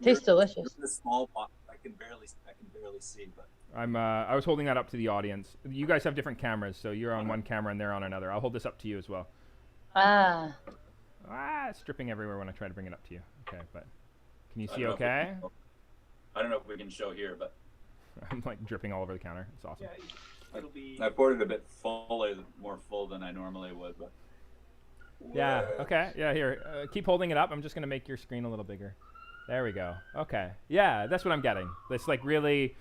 tastes delicious. You're in the small box. I can barely see, but I was holding that up to the audience. You guys have different cameras, so you're on one camera and they're on another. I'll hold this up to you as well. It's dripping everywhere when I try to bring it up to you. Okay, but can you see okay? I don't know if we can show here, but I'm like dripping all over the counter. It's awesome. Yeah, it'll be. I poured it a bit more full than I normally would, but Yeah. Okay. Yeah. Here, keep holding it up. I'm just gonna make your screen a little bigger. There we go. Okay. Yeah, that's what I'm getting. This like really,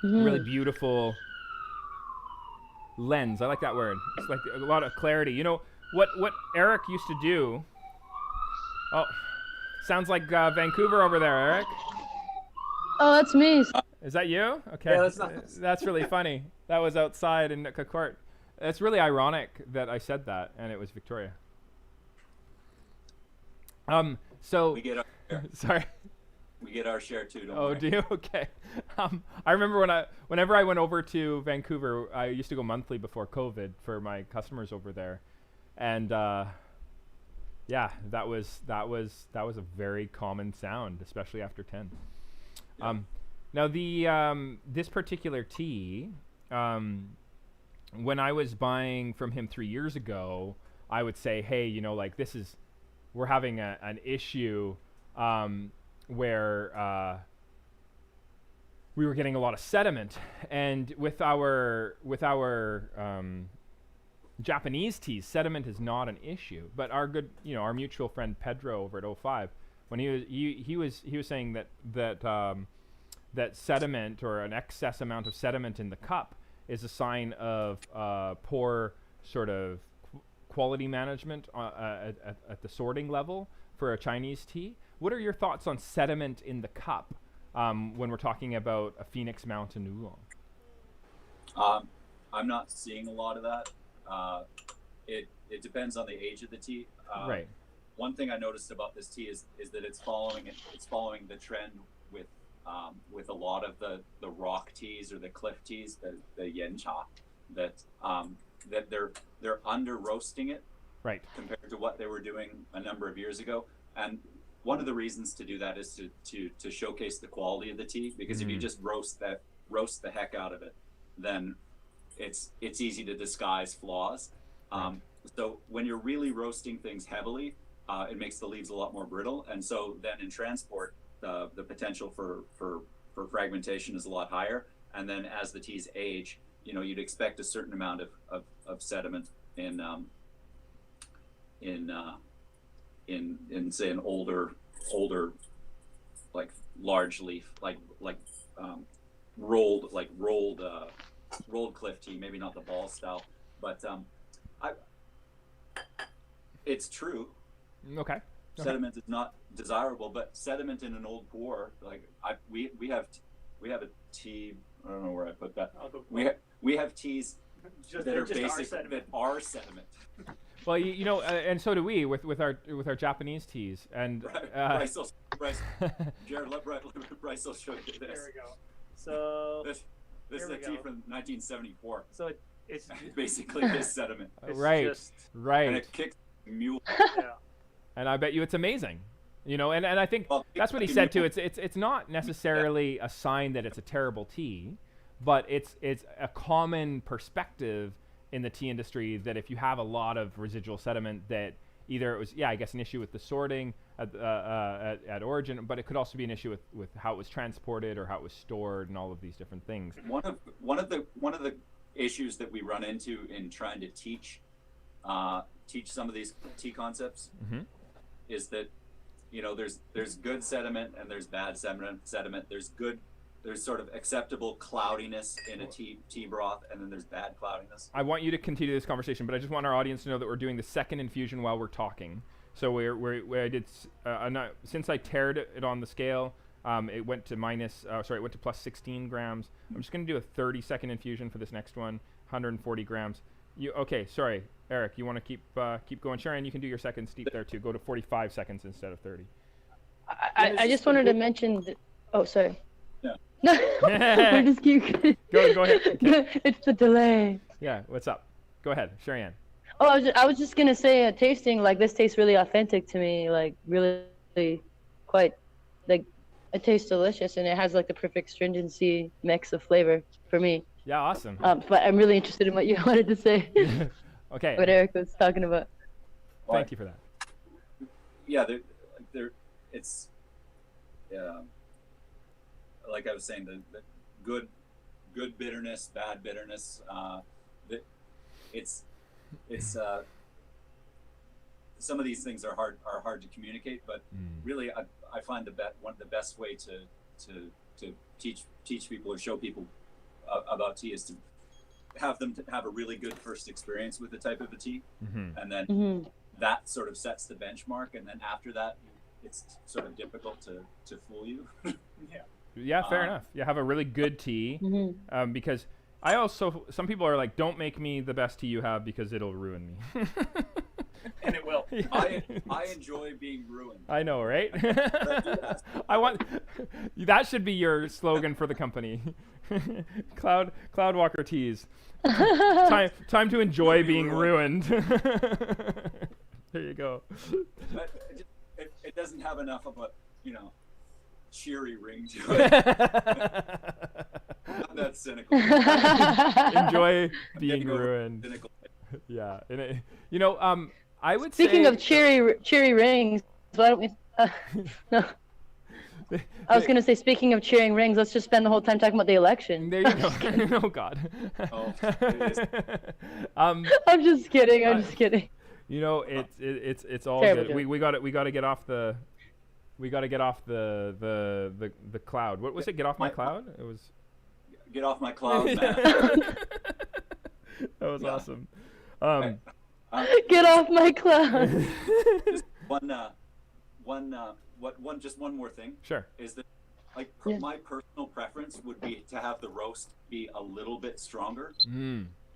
really beautiful lens. I like that word. It's like a lot of clarity. You know what Erick used to do. Oh, sounds like Vancouver over there, Erick. Oh, that's me. Is that you? Okay. Yeah, that's not. That's really funny. That was outside in Nootka Court. It's really ironic that I said that, and it was Victoria. So We get our share. sorry. We get our share too. Don't Oh, worry. do you? Okay. I remember whenever I went over to Vancouver, I used to go monthly before COVID for my customers over there, and yeah, that was a very common sound, especially after 10. Yeah. Now the this particular tea, when I was buying from him 3 years ago, I would say, hey, you know, like we're having an issue where we were getting a lot of sediment, and with our Japanese teas, sediment is not an issue. But our good, you know, our mutual friend Pedro over at O5, when he was saying that sediment or an excess amount of sediment in the cup is a sign of poor sort of quality management at the sorting level for a Chinese tea. What are your thoughts on sediment in the cup when we're talking about a Phoenix Mountain Oolong? I'm not seeing a lot of that. It depends on the age of the tea. Right. One thing I noticed about this tea is that it's following the trend with a lot of the rock teas or the cliff teas, the yen cha, that they're under roasting it, Right. compared to what they were doing a number of years ago. And one of the reasons to do that is to showcase the quality of the tea, because if you just roast the heck out of it, then it's easy to disguise flaws. So when you're really roasting things heavily, it makes the leaves a lot more brittle, and so then in transport, the potential for fragmentation is a lot higher. And then as the teas age, you know, you'd expect a certain amount of sediment in say an older like large leaf, like rolled cliff tea, maybe not the ball style, but it's true. Okay. Sediment is not desirable, but sediment in an old pour, like we have a tea. I don't know where I put that. We have teas that are basic that are sediment. Well, you know, and so do we with our Japanese teas. And Bryce, Jared, let Bryce will show you this. There we go. So This is a tea from 1974. so it's Basically this sediment, it's Right. just- Right. and it kicks mule. yeah. And I bet you it's amazing. You know, and I think Well, that's what he said too. It's not necessarily a sign that it's a terrible tea, but it's a common perspective in the tea industry that if you have a lot of residual sediment, that either it was, I guess, an issue with the sorting at origin, but it could also be an issue with how it was transported or how it was stored and all of these different things. One of the issues that we run into in trying to teach some of these tea concepts is that, you know, there's good sediment and there's bad sediment. There's sort of acceptable cloudiness in a tea broth, and then there's bad cloudiness. I want you to continue this conversation, but I just want our audience to know that we're doing the second infusion while we're talking. So I did since I tared it on the scale, it went to plus 16 grams. I'm just going to do a 30-second infusion for this next one, 140 grams. Sorry, Erick, you want to keep going? Sherri, and you can do your second steep there too. Go to 45 seconds instead of 30. I just wanted to mention. Oh, sorry. Yeah. No, we're just keep. Go ahead. Okay. It's the delay. Yeah, what's up? Go ahead, Sherri Ann. Oh, I was just gonna say, tasting like this tastes really authentic to me. Like really, quite, like it tastes delicious, and it has like the perfect stringency mix of flavor for me. Yeah, awesome. But I'm really interested in what you wanted to say. Okay. What Erick was talking about. Thank you for that. Yeah, it's like I was saying, the good bitterness, bad bitterness. It's some of these things are hard to communicate, but really I find one of the best way to teach people or show people about tea is to have them to have a really good first experience with the type of a tea, and then that sort of sets the benchmark, and then after that it's sort of difficult to fool you. Yeah, fair enough. You have a really good tea, because some people are like, don't make me the best tea you have because it'll ruin me. And it will. I enjoy being ruined. I know, right? That should be your slogan for the company. Cloudwalker Teas. Time to enjoy being ruined. There you go. It doesn't have enough of a, cheery ring to it. Not that cynical. Enjoy being ruined. Cynical. Yeah, and I would Speaking say. of cheery rings, why don't we? No. I was going to say, speaking of cheering rings, let's just spend the whole time talking about the election. There you go. Oh God. Oh, it is. I'm just kidding. I'm just kidding. It's all Terrible good. joke. We got to get off the. We got to get off the cloud. What was it? Get off my cloud? It was. Get off my cloud, man. That was awesome. Get off my cloud. Just one more thing. Sure. Is that my personal preference would be to have the roast be a little bit stronger.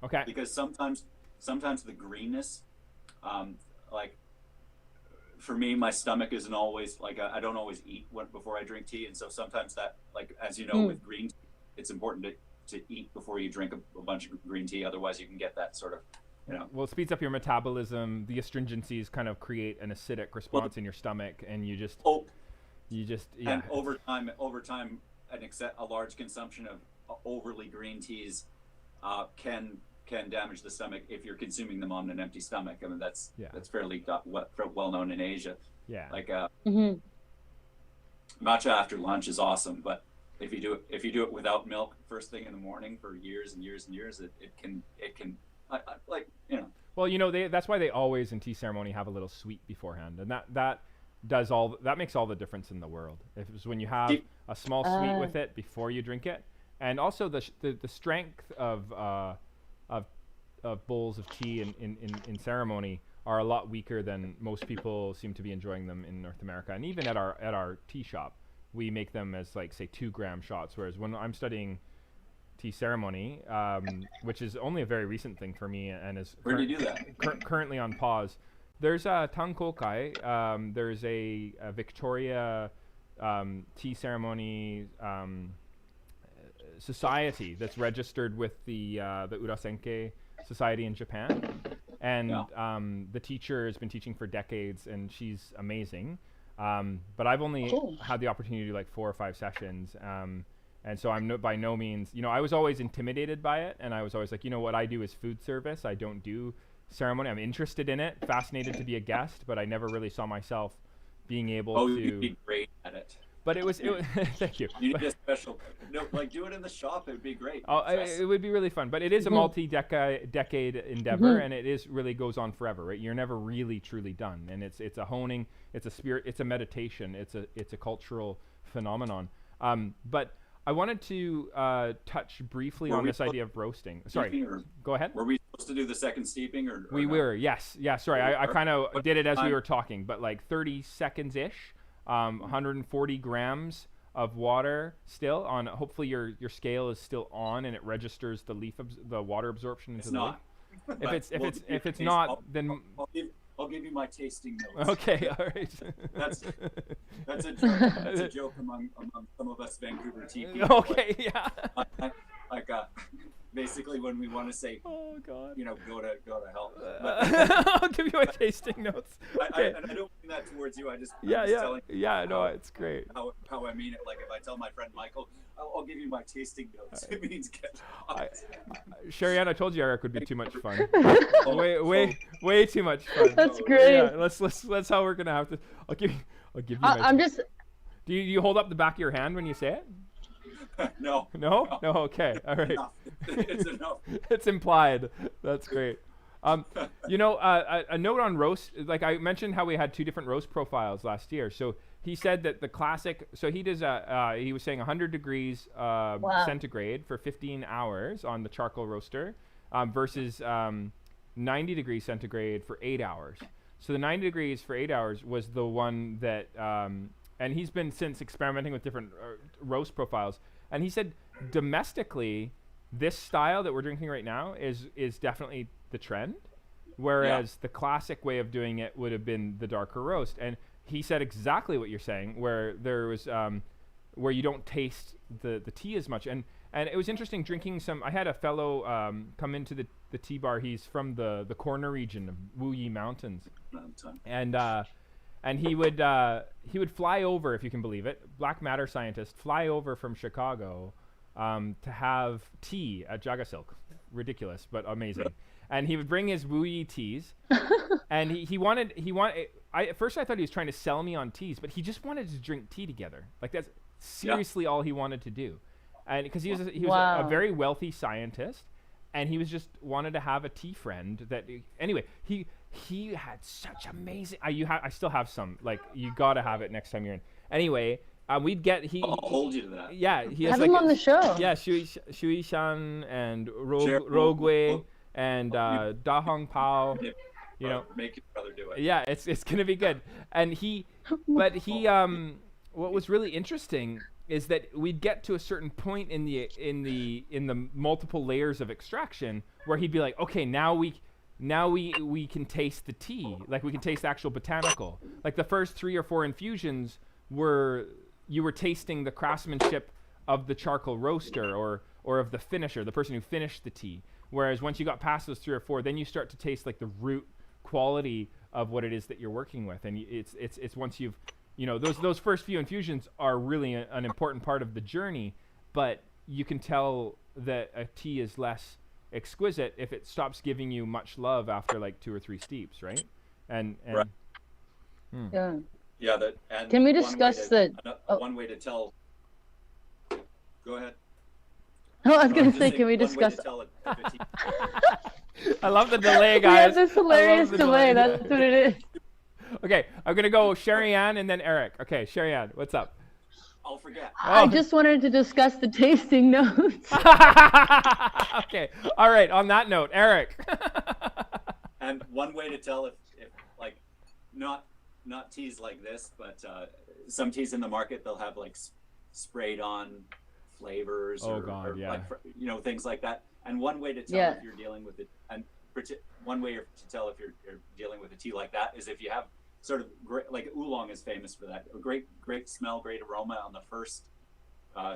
Okay. Because sometimes the greenness, for me, my stomach isn't always I don't always eat before I drink tea, and so sometimes that, as you know, with green tea, it's important to eat before you drink a bunch of green tea. Otherwise, you can get that sort of. Well, it speeds up your metabolism. The astringencies kind of create an acidic response in your stomach, and you just. And over time, a large consumption of overly green teas can damage the stomach if you're consuming them on an empty stomach. I mean, that's fairly well known in Asia. Yeah. Matcha after lunch is awesome, but if you do it without milk first thing in the morning for years and years and years, it can. Well, that's why they always in tea ceremony have a little sweet beforehand, and that makes all the difference in the world. If it's when you have a small sweet with it before you drink it, and also the strength of bowls of tea in ceremony are a lot weaker than most people seem to be enjoying them in North America, and even at our tea shop, we make them as say 2-gram shots, whereas when I'm studying tea ceremony, which is only a very recent thing for me, and is where do you do that? Currently on pause. There's a Tang Kokai. There's a Victoria tea ceremony society that's registered with the Urasenke Society in Japan, and the teacher has been teaching for decades, and she's amazing. But I've only had the opportunity to do 4 or 5 sessions. And so I'm by no means, I was always intimidated by it, and I was always like, what I do is food service. I don't do ceremony. I'm interested in it, fascinated to be a guest, but I never really saw myself being able to. Oh, you'd be great at it. But it was thank you. You need a special, do it in the shop. It would be great. It would be really fun. But it is a multi-decade endeavor, and it really goes on forever, right? You're never really truly done, and it's a honing, it's a spirit, it's a meditation, it's a cultural phenomenon. But I wanted to touch briefly on this idea of roasting. Sorry, go ahead. Were we supposed to do the second steeping, or we no? were? Yes. Yeah. Sorry, I kind of did it as we were talking, but 30 seconds ish. 140 grams of water still on. Hopefully your scale is still on and it registers the water absorption into the leaf. If it's not, then I'll give you my tasting notes. Okay, all right. That's a joke. That's a joke among some of us Vancouver tea people. Okay, yeah. Basically, when we want to say, oh God, go to hell. I'll give you my tasting notes. Okay. And I don't mean that towards you. I'm just telling no, it's great. How I mean it. If I tell my friend Michael, I'll give you my tasting notes. It means get. Sherri, I told you Eric would be too much fun. way too much fun. That's great. Yeah, that's how we're gonna have to. I'll give you. I'm just. Do you hold up the back of your hand when you say it? No. No. Okay. All right. It's enough. It's implied. That's great. You know, a note on roast. Like I mentioned, how we had 2 different roast profiles last year. So he said that the classic. So he does he was saying 100 degrees centigrade for 15 hours on the charcoal roaster, versus 90 degrees centigrade for 8 hours. So the 90 degrees for 8 hours was the one that, and he's been since experimenting with different roast profiles. And he said domestically, this style that we're drinking right now is definitely the trend, whereas the classic way of doing it would have been the darker roast. And he said exactly what you're saying, where there was where you don't taste the tea as much. And it was interesting drinking some. I had a fellow come into the tea bar. He's from the corner region of Wuyi Mountains, and he would fly over, if you can believe it, black matter scientist, fly over from Chicago to have tea at JagaSilk. Ridiculous, but amazing. And he would bring his Wuyi teas, and he wanted. At first I thought he was trying to sell me on teas, but he just wanted to drink tea together. Like that's seriously all he wanted to do. And because he was a very wealthy scientist, and he was just wanted to have a tea friend. Anyway, he had such amazing. I still have some. Like you gotta have it next time you're in. Anyway, we'd get I'll hold you to that. Yeah, he has have him on the show. Yeah, Xiang and Rogui and Da Hong Pao. You know, make your brother do it. Yeah, it's gonna be good. And what was really interesting is that we'd get to a certain point in the multiple layers of extraction where he'd be like, okay, now we can taste the tea, like we can taste the actual botanical. Like the first 3 or 4 infusions you were tasting the craftsmanship of the charcoal roaster or of the finisher, the person who finished the tea. Whereas once you got past those 3 or 4, then you start to taste like the root quality of what it is that you're working with. And it's once you've, you know, those first few infusions are really an important part of the journey, but you can tell that a tea is less exquisite if it stops giving you much love after like 2 or 3 steeps, right? And right. Yeah. Yeah. Can we discuss one way to tell? Go ahead. Oh, I was gonna say, can we discuss? I love the delay, guys. Yeah, this hilarious delay. That's what it is. Okay, I'm gonna go Sherri Ann and then Eric. Okay, Sherri Ann, what's up? I'll forget. I just wanted to discuss the tasting notes. Okay, all right. On that note, Eric. And one way to tell if like not teas like this, but some teas in the market, they'll have like sprayed on flavors or like, you know, things like that. And one way to tell if you're dealing with it, and one way to tell if you're dealing with a tea like that is if you have sort of great, like oolong is famous for that. A great smell, great aroma on the first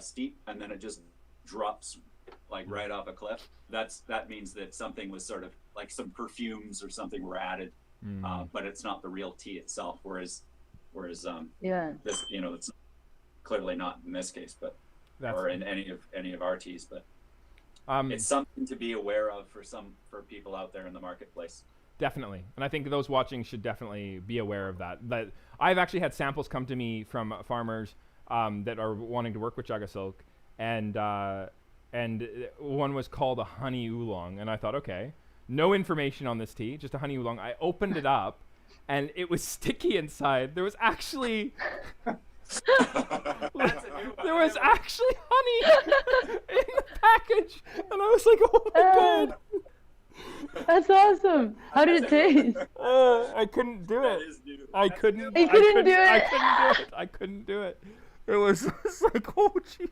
steep, and then it just drops like right off a cliff. That means that something was sort of like some perfumes or something were added, but it's not the real tea itself. Whereas this, you know, it's clearly not in this case, but or in any of our teas, but it's something to be aware of for people out there in the marketplace. Definitely, and I think those watching should definitely be aware of that. But I've actually had samples come to me from farmers that are wanting to work with JagaSilk, and one was called a honey oolong, and I thought, okay, no information on this tea, just a honey oolong. I opened it up, and it was sticky inside. There was actually honey in the package, and I was like, oh my god. That's awesome. How did it taste? I couldn't do it. I couldn't do it. It was like, oh jeez.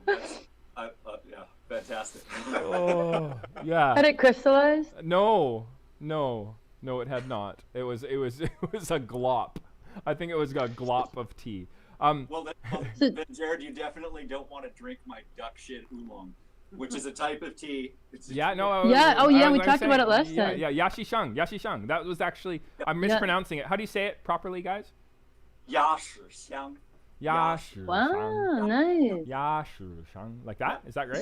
Yeah, fantastic. Oh, yeah. Had it crystallized? No, it had not. It was a glop. I think it was a glop of tea. Well, then, Jared, you definitely don't want to drink my duck shit oolong, which is a type of tea. We talked about it last time. Yeah, Xiang. That was actually, I'm mispronouncing it. How do you say it properly, guys? Xiang. Wow, nice. Xiang. Like that? Is that right?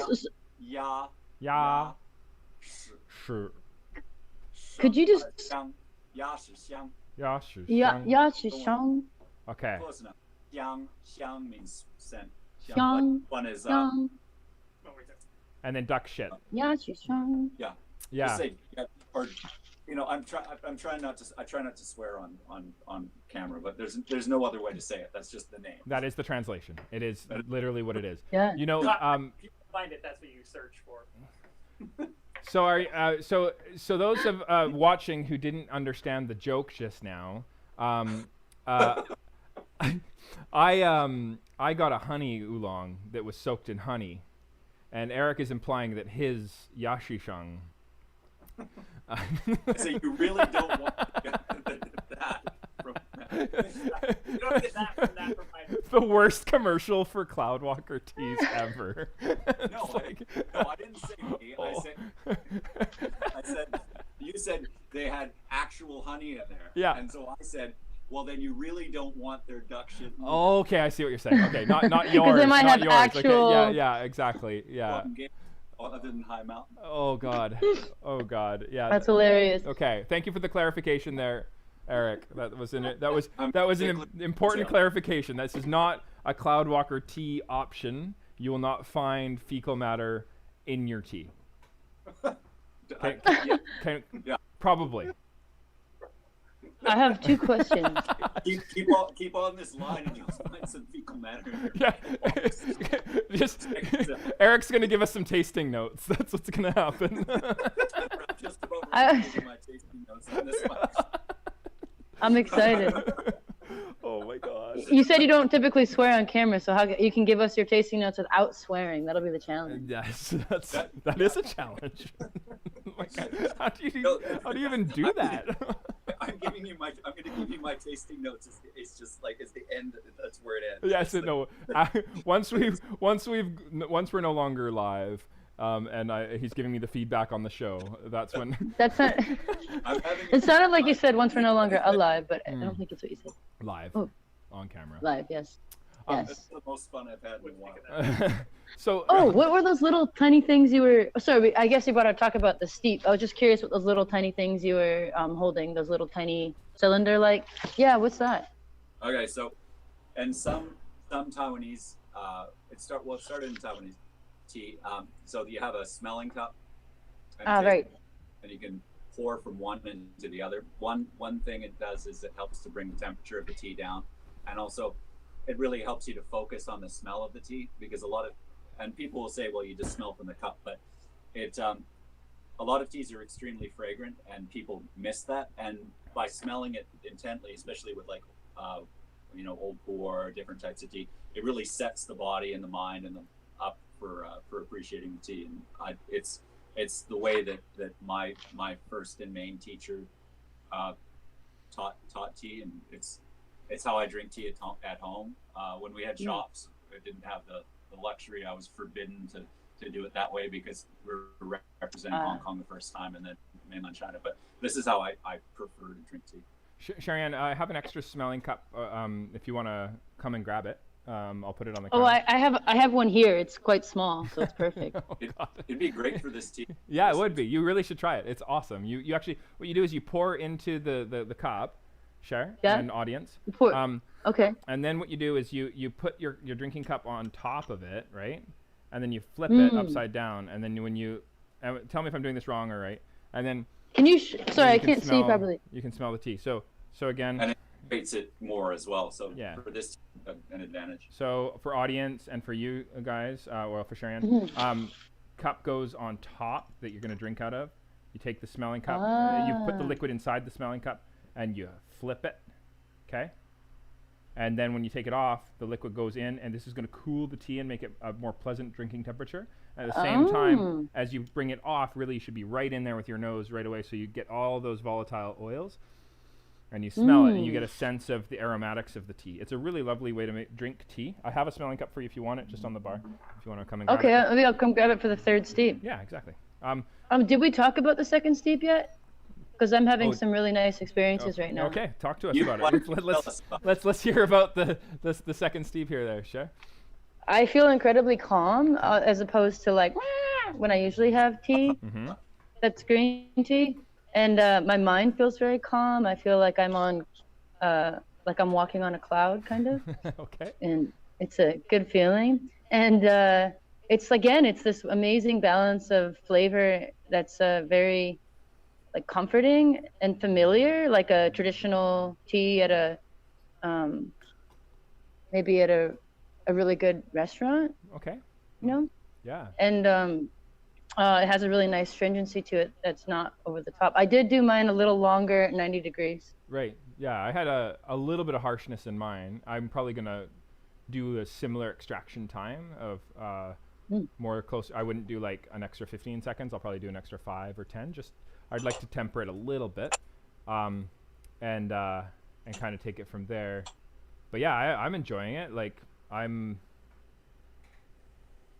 Could you just Xiang. Xiang. Okay. Close enough. Xiang means scent. Xiang. One is and then duck shit. Xiang. Yeah. Yeah. Just say, or I'm trying not to. I try not to swear on camera, but there's no other way to say it. That's just the name. That is the translation. It is literally what it is. Yeah. You know, People find it. That's what you search for. so those of watching who didn't understand the joke just now, I got a honey oolong that was soaked in honey, and Eric is implying that his Xiang. So you really don't want to get that from that. You don't get that from that provider. The worst commercial for Cloudwalker teas ever. No, I didn't say me. I said you said they had actual honey in there. Yeah. And so I said, well, then you really don't want their duck shit. Okay, I see what you're saying. Okay, not yours. they might not have yours. actual- Okay, yeah, exactly. Yeah. Other than High Mountain. Oh God. Yeah. That's hilarious. Okay, thank you for the clarification there, Eric. That was an important Yeah. clarification. This is not a Cloudwalker tea option. You will not find fecal matter in your tea. Yeah. Probably. I have 2 questions. Keep on this line and you'll find some fecal matter. Yeah. Just Eric's gonna give us some tasting notes. That's what's gonna happen. Just about I- my tasting notes on this one. I'm excited. Oh my gosh. You said you don't typically swear on camera, so how you can give us your tasting notes without swearing? That'll be the challenge. Yes, that is a challenge. Like, how do you even do that? I'm going to give you my tasting notes. It's just like it's the end. That's where it ends. Yes, no. Once we're no longer live, and he's giving me the feedback on the show. That's when. That's not. It sounded like you said once we're no longer alive, but I don't think it's what you said. Live, Oh. on camera. Live, yes. Yes. That's the most fun I've had in a while. So. Oh, what were those little tiny things you were? Oh, sorry, I guess you brought up talk about the steep. I was just curious what those little tiny things you were holding. Those little tiny cylinder-like. Yeah, what's that? Okay, so, and some Taiwanese, it started in Taiwanese tea. So you have a smelling cup. And Right. And you can pour from one into the other. One thing it does is it helps to bring the temperature of the tea down, and also it really helps you to focus on the smell of the tea, because and people will say, well, you just smell from the cup, but a lot of teas are extremely fragrant and people miss that. And by smelling it intently, especially with like, old pour, different types of tea, it really sets the body and the mind and up for appreciating the tea. And it's the way that my first and main teacher taught tea, and it's how I drink tea at home. When we had shops, I didn't have the luxury. I was forbidden to do it that way because we're representing Hong Kong the first time and then mainland China. But this is how I prefer to drink tea. Sherri, I have an extra smelling cup. If you want to come and grab it, I'll put it on the. Oh, I have one here. It's quite small, so it's perfect. It'd be great for this tea. Yeah, it would be. You really should try it. It's awesome. You actually, what you do is you pour into the cup, Sherri, and audience. Okay. And then what you do is you put your drinking cup on top of it, right? And then you flip it upside down, and then when you tell me if I'm doing this wrong or right, and then. Can you? Sorry, I can't see properly. You can smell the tea. So again. And it creates it more as well. So yeah. For this, an advantage. So for audience and for you guys, well, for Sherri, cup goes on top that you're going to drink out of. You take the smelling cup. You put the liquid inside the smelling cup, and you flip it. Okay. And then when you take it off, the liquid goes in, and this is going to cool the tea and make it a more pleasant drinking temperature. At the same time, as you bring it off, really you should be right in there with your nose right away, so you get all those volatile oils, and you smell it, and you get a sense of the aromatics of the tea. It's a really lovely way to drink tea. I have a smelling cup for you if you want it, just on the bar, if you want to come and grab it. Okay, maybe I'll come grab it for the third steep. Yeah, exactly. Did we talk about the second steep yet? Because I'm having some really nice experiences right now. Okay, talk to us about it. Let's hear about the second steep here, there, Sherri. I feel incredibly calm as opposed to like when I usually have tea. That's green tea, and my mind feels very calm. I feel like I'm on, like I'm walking on a cloud, kind of. Okay. And it's a good feeling, and it's again, it's this amazing balance of flavor that's very like comforting and familiar, like a traditional tea at a maybe at a really good restaurant, Okay. you know. Yeah. And it has a really nice stringency to it that's not over the top. I did do mine a little longer at 90 degrees. Right. Yeah. I had a little bit of harshness in mine. I'm probably gonna do a similar extraction time of more close. I wouldn't do like an extra 15 seconds. I'll probably do an extra 5 or 10. Just I'd like to temper it a little bit, and kind of take it from there. But yeah, I'm enjoying it. Like I'm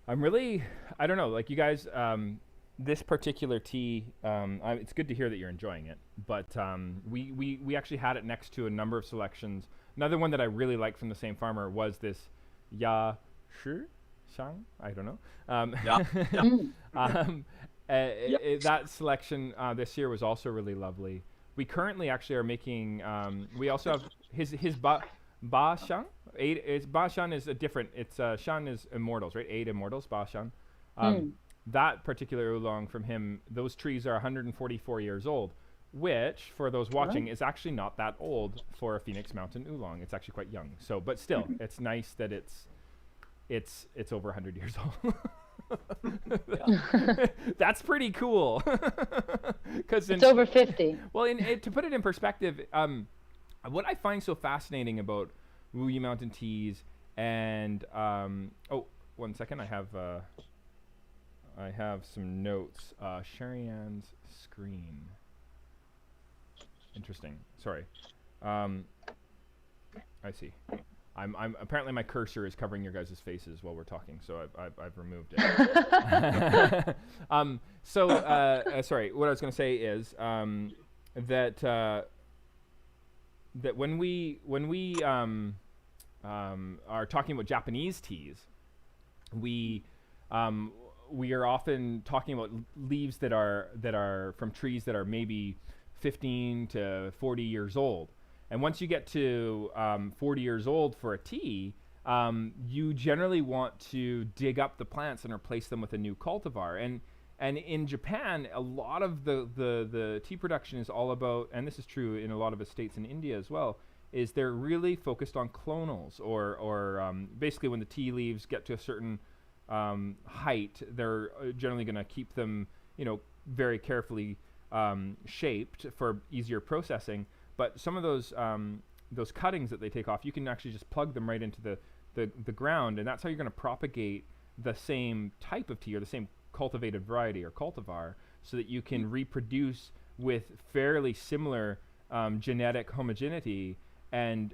really, I don't know, like you guys, this particular tea, it's good to hear that you're enjoying it, but we actually had it next to a number of selections. Another one that I really liked from the same farmer was this Xiang, I don't know. That selection this year was also really lovely. We currently actually are making, we also have his Ba Xiang. Ba Xiang is a different, it's Xiang is immortals, right? 8 immortals, Ba Xiang. That particular oolong from him, those trees are 144 years old, which for those watching is actually not that old for a Phoenix Mountain oolong. It's actually quite young. So, but still, it's nice that it's over 100 years old. That's pretty cool. Because it's over 50. Well, to put it in perspective, what I find so fascinating about Wuyi Mountain teas and oh, 1 second, I have some notes. Sherri Ann's screen. Interesting. Sorry. I see. I'm apparently my cursor is covering your guys' faces while we're talking, so I've removed it. Sorry. What I was going to say is that when we are talking about Japanese teas, we are often talking about leaves that are from trees that are maybe 15 to 40 years old. And once you get to 40 years old for a tea, you generally want to dig up the plants and replace them with a new cultivar. And in Japan, a lot of the tea production is all about, and this is true in a lot of estates in India as well, is they're really focused on clonals, or basically when the tea leaves get to a certain height, they're generally going to keep them, very carefully shaped for easier processing. But some of those cuttings that they take off, you can actually just plug them right into the ground, and that's how you're going to propagate the same type of tea or the same cultivated variety or cultivar, so that you can reproduce with fairly similar genetic homogeneity and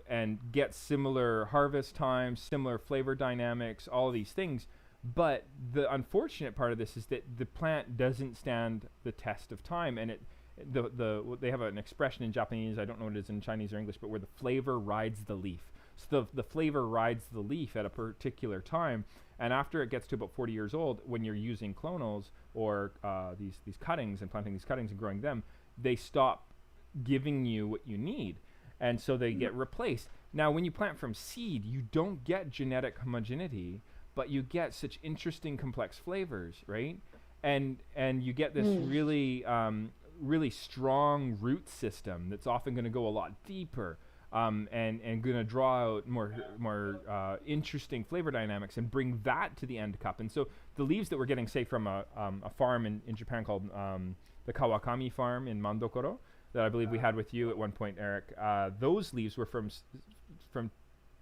get similar harvest times, similar flavor dynamics, all of these things. But the unfortunate part of this is that the plant doesn't stand the test of time, and they have an expression in Japanese, I don't know what it is in Chinese or English, but where the flavor rides the leaf. So the flavor rides the leaf at a particular time, and after it gets to about 40 years old, when you're using clonals or these cuttings and planting these cuttings and growing them, they stop giving you what you need, and so they get replaced. Now, when you plant from seed, you don't get genetic homogeneity, but you get such interesting complex flavors, right? And you get this really strong root system that's often going to go a lot deeper, and going to draw out more interesting flavor dynamics and bring that to the end cup. And so the leaves that we're getting, say, from a farm in Japan called the Kawakami farm in Mandokoro, that I believe we had with you at one point, Eric, those leaves were from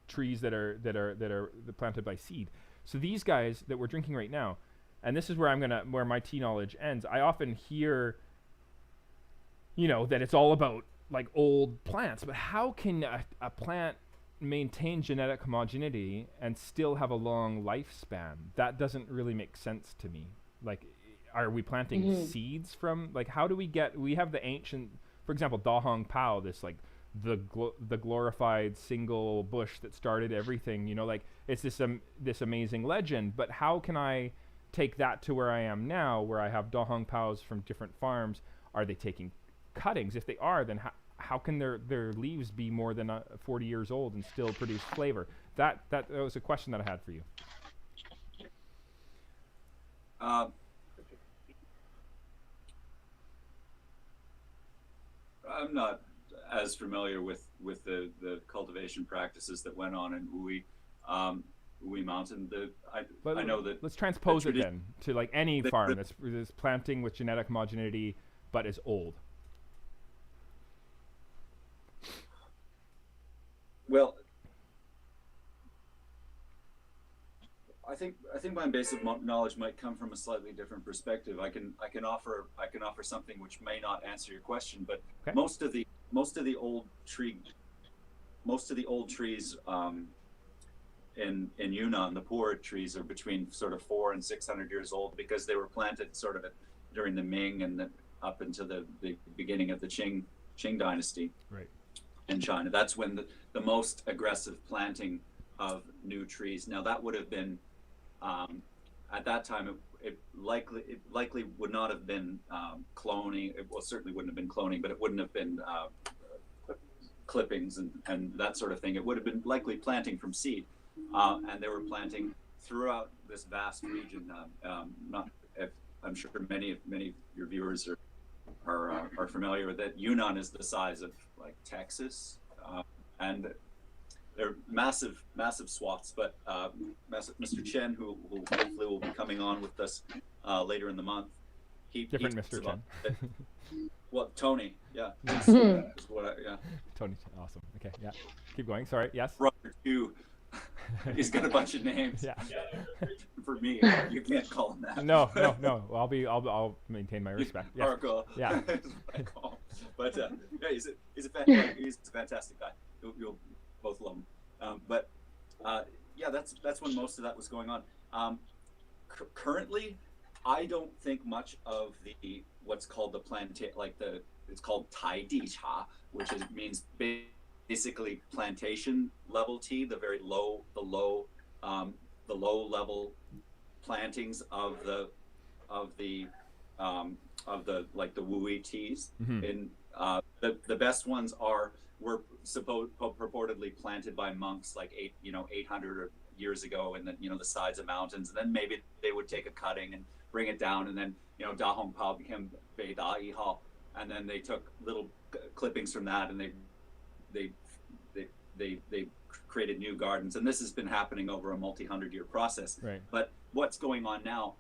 trees that are planted by seed. So these guys that we're drinking right now, and this is where my tea knowledge ends. I often hear, that it's all about like old plants, but how can a plant maintain genetic homogeneity and still have a long lifespan? That doesn't really make sense to me. Like, are we planting seeds from, like, how do we have the ancient, for example, Dahong Pao, this like the glorified single bush that started everything, like it's this amazing legend, but how can I take that to where I am now, where I have Dahong Paos from different farms? Are they taking cuttings? If they are, then how can their leaves be more than 40 years old and still produce flavor? That was a question that I had for you. I'm not as familiar with the cultivation practices that went on in Ui Mountain. I know that. Let's transpose it then to like any farm that's planting with genetic homogeneity, but is old. Well, I think my basic knowledge might come from a slightly different perspective. I can offer something which may not answer your question, but okay. most of the old trees in Yunnan, the poor trees, are between sort of 400 and 600 years old because they were planted sort of during the Ming and up into the beginning of the Qing dynasty, right, in China. That's when the most aggressive planting of new trees. Now that would have been at that time it likely would not have been cloning. It certainly wouldn't have been cloning, but it wouldn't have been clippings and that sort of thing. It would have been likely planting from seed, and they were planting throughout this vast region. I'm sure many of your viewers are familiar with that. Yunnan is the size of like Texas, and they're massive swaths. But Mr. Chen, who hopefully will be coming on with us later in the month, different Mr. Chen. Well, Tony, yeah, is what yeah. Tony, awesome. Okay, yeah. Keep going. Sorry. Yes. Brother too. He's got a bunch of names. Yeah. For me, you can't call him that. No. Well, I'll maintain my respect. Yeah. Marco. Yeah. But yeah, he's a fantastic guy. You'll both love him. But yeah, that's when most of that was going on. Currently, I don't think much of what's called it's called Tai Di Cha, which means basically plantation level tea, the low level plantings of the like the Wui teas. Mm-hmm. In the best ones were purportedly planted by monks like 800 years ago in the sides of mountains, and then maybe they would take a cutting and bring it down, and then Da Hong Pao became Bei Da Yi Hao, and then they took little clippings from that and they created new gardens, and this has been happening over a multi-100-year process. Right. But what's going on now,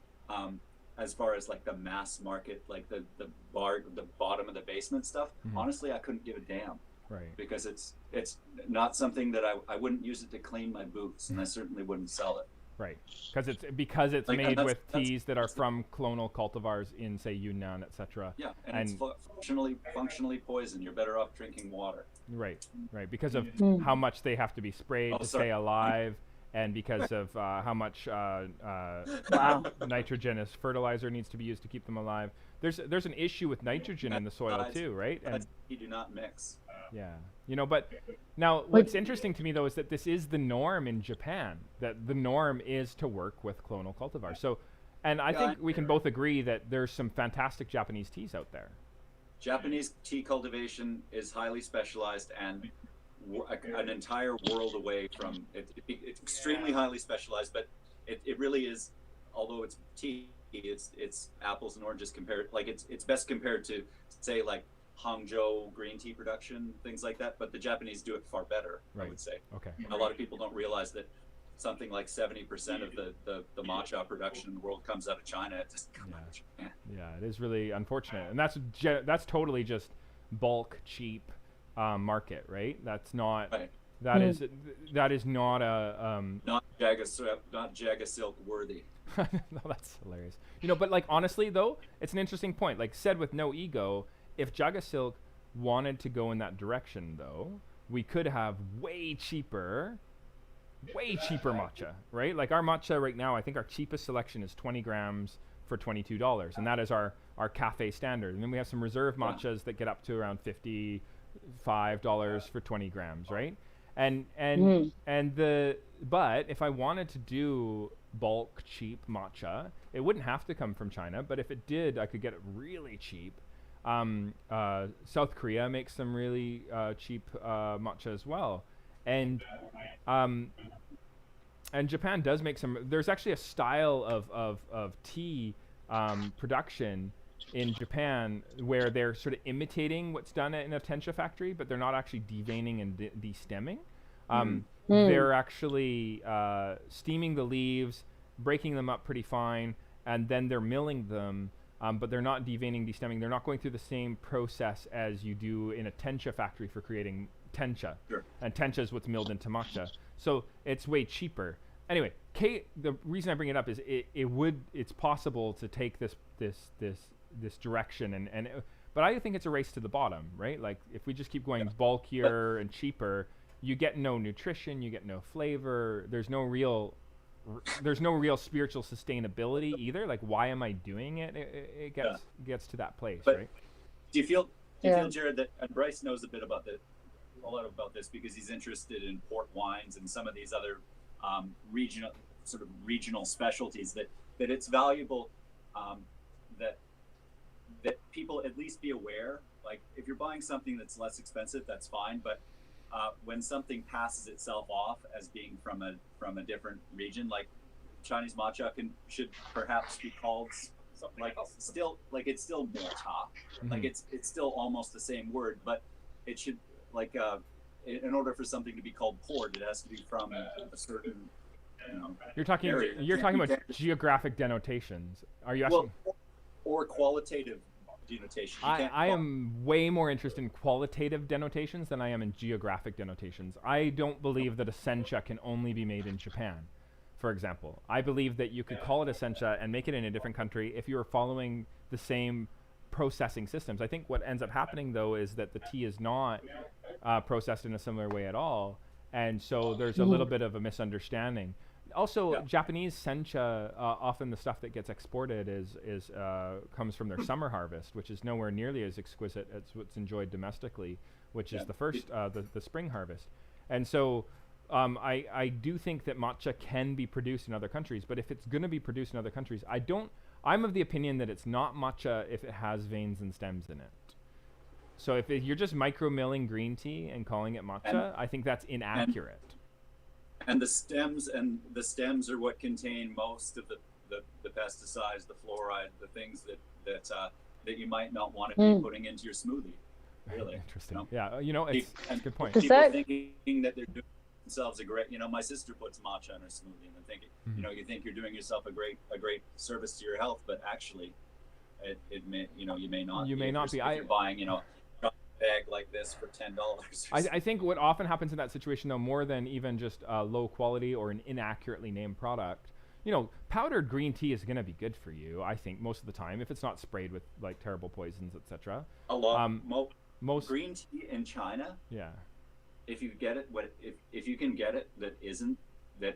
as far as like the mass market, like the bottom of the basement stuff, mm-hmm. honestly, I couldn't give a damn. Right. Because it's not something that I wouldn't use it to clean my boots, and I certainly wouldn't sell it. Right. Because it's Like, made that's- with teas that are from clonal cultivars in, say, Yunnan, etc. Yeah, and it's functionally poison. You're better off drinking water. Right. Because of how much they have to be sprayed to stay alive, and because of how much nitrogenous fertilizer needs to be used to keep them alive. There's an issue with nitrogen in the soil too, right? And you do not mix. yeah, but now what's interesting to me though is that this is the norm in Japan. That the norm is to work with clonal cultivars. So, and I think we can both agree that there's some fantastic Japanese teas out there. Japanese tea cultivation is highly specialized and an entire world away from it. It's extremely highly specialized, but it really is. Although it's tea, it's apples and oranges compared. Like it's best compared to, say, like Hangzhou green tea production, things like that. But the Japanese do it far better, Right. I would say. Okay. A lot of people don't realize that something like 70% of the matcha production in the world comes out of China. It doesn't come out of Japan. Yeah, it is really unfortunate, and that's totally just bulk cheap market, right? That's not. Right. That is not a Not Jaga Silk worthy. no, that's hilarious. But like honestly though, it's an interesting point. Like said with no ego, if Jaga Silk wanted to go in that direction though, we could have way cheaper matcha, right? Like our matcha right now, I think our cheapest selection is 20 grams for $22, and that is our cafe standard. And then we have some reserve matchas that get up to around $55 for 20 grams, right? But if I wanted to do bulk cheap matcha, it wouldn't have to come from China, but if it did, I could get it really cheap. South Korea makes some really cheap matcha as well, and and Japan does make some. There's actually a style of tea production in Japan where they're sort of imitating what's done in a tencha factory, but they're not actually deveining and destemming. They're actually steaming the leaves, breaking them up pretty fine, and then they're milling them. But they're not deveining, destemming. They're not going through the same process as you do in a tencha factory for creating tencha. Sure. And tencha is what's milled into matcha. So it's way cheaper. Anyway, the reason I bring it up is it's possible to take this direction but I think it's a race to the bottom, right? Like if we just keep going bulkier and cheaper, you get no nutrition, you get no flavor. There's no real spiritual sustainability either. Like, why am I doing it? It gets to that place, but right? Do you feel, Jared, that and Bryce knows a lot about this because he's interested in port wines and some of these other regional specialties, that it's valuable that people at least be aware. Like if you're buying something that's less expensive, that's fine, but when something passes itself off as being from a different region, like Chinese matcha should perhaps be called something like still, like it's still matcha, like it's still almost the same word, but it should, like in order for something to be called port, it has to be from a certain you're talking about geographic denotations. Are you asking? Or qualitative denotation. I am way more interested in qualitative denotations than I am in geographic denotations. I don't believe that a sencha can only be made in Japan, for example. I believe that you could call it a sencha and make it in a different country if you were following the same processing systems. I think what ends up happening, though, is that the tea is not processed in a similar way at all, and so there's a little bit of a misunderstanding. Also, Japanese sencha, often the stuff that gets exported comes from their summer harvest, which is nowhere nearly as exquisite as what's enjoyed domestically, which is the first, the spring harvest. And so I do think that matcha can be produced in other countries, but if it's going to be produced in other countries, I'm of the opinion that it's not matcha if it has veins and stems in it. So if you're just micro-milling green tea and calling it matcha, I think that's inaccurate. And the stems are what contain most of the pesticides, the fluoride, the things that you might not want to be putting into your smoothie. Really interesting. Yeah, it's a good point. People thinking that they're doing themselves a great. My sister puts matcha in her smoothie, and I'm thinking, you think you're doing yourself a great service to your health, but actually, it may you may not. You may not be. If you're buying bag like this for $10. I think what often happens in that situation, though, more than even just low quality or an inaccurately named product, powdered green tea is going to be good for you, I think, most of the time, if it's not sprayed with like terrible poisons, etc. A lot. Most green tea in China. Yeah. If you get it, if you can get it that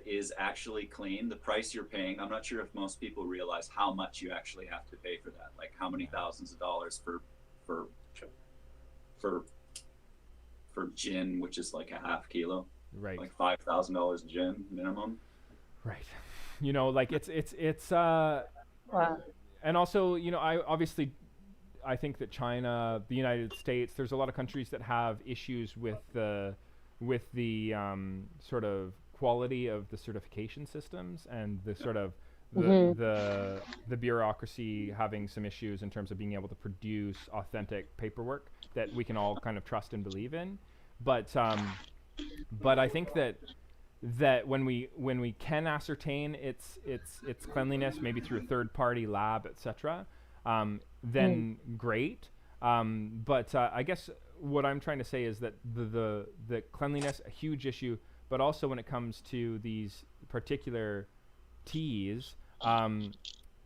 is actually clean, the price you're paying, I'm not sure if most people realize how much you actually have to pay for that, like how many thousands of dollars for gin, which is like a half kilo, right? Like $5,000 gin minimum, right? Like it's wow. And also, I think that China, the United States, there's a lot of countries that have issues with the sort of quality of the certification systems and the sort of the bureaucracy having some issues in terms of being able to produce authentic paperwork that we can all kind of trust and believe in. But I think that when we can ascertain its cleanliness, maybe through a third-party lab, etc., then great. But I guess what I'm trying to say is that the cleanliness, a huge issue, but also when it comes to these particular teas,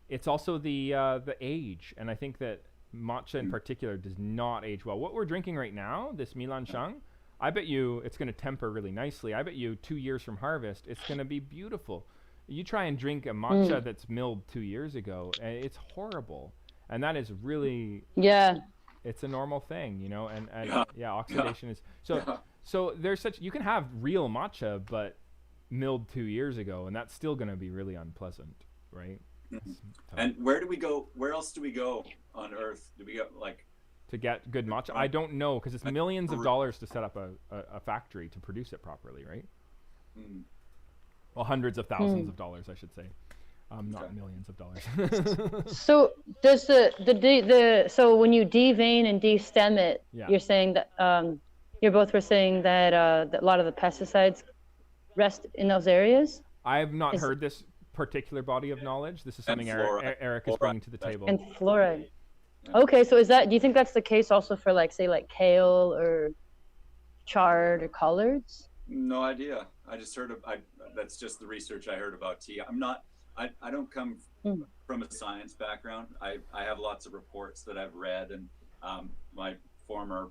it's also the age, and I think that matcha in particular does not age well. What we're drinking right now, this Milan Xiang, I bet you it's going to temper really nicely. I bet you 2 years from harvest, it's going to be beautiful. You try and drink a matcha that's milled 2 years ago, and it's horrible. And that is really, it's a normal thing, and oxidation is, so there's you can have real matcha, but milled 2 years ago, and that's still going to be really unpleasant, right? And where else do we go on Earth? Do we go to get good matcha? I don't know, because it's millions of dollars to set up a factory to produce it properly, right? Well, hundreds of thousands of dollars, I should say. Not Okay. millions of dollars. So does so when you devein and destem it, Yeah. you're saying that you both were saying that, that a lot of the pesticides rest in those areas I have not Is- heard this particular body of knowledge. This is And something fluoride. Eric is bringing to the table. and fluoride. Okay, so do you think that's the case also for like say like kale or chard or collards? No idea. I just heard that's just the research I heard about tea. I don't come from a science background. I have lots of reports that I've read, and my former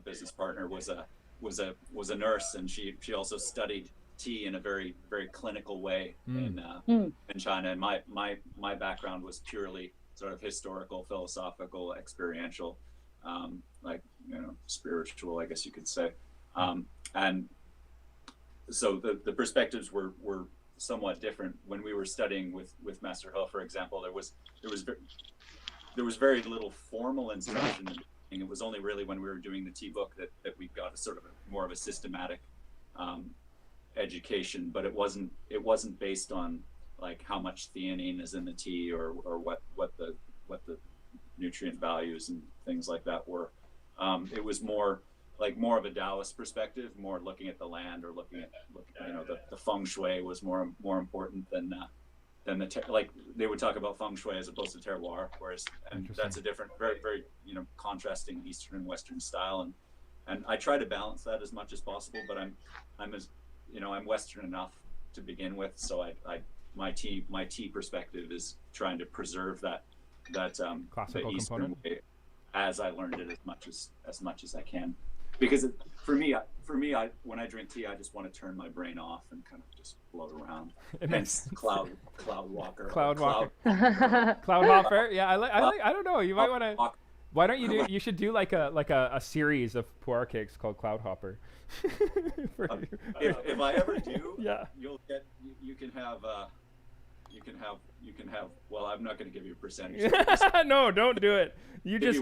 business partner was a nurse, and she also studied tea in a very, very clinical way in China. And my background was purely sort of historical, philosophical, experiential, spiritual, I guess you could say. And so the perspectives were somewhat different. When we were studying with Master He, for example, there was very little formal instruction, and it was only really when we were doing the tea book that we got a sort of more of a systematic education. But it wasn't based on like how much theanine is in the tea or what the nutrient values and things like that were. It was more of a Taoist perspective, more looking at the land or looking at the feng shui was more important than like they would talk about feng shui as opposed to terroir, and that's a different, very, very contrasting Eastern and Western style, and I try to balance that as much as possible. But I'm Western enough to begin with, so my tea perspective is trying to preserve that Classical the Eastern component? way as I learned it as much as I can. Because for me, when I drink tea, I just want to turn my brain off and kind of just float around. Hence, cloud walker. Cloud walker. Cloud hopper. Yeah, I don't know. You might want to. Why don't you do? You should do like a series of pu'er cakes called Cloud Hopper. If I ever do, yeah, you can have. Well, I'm not going to give you a percentage. No, don't do it. You just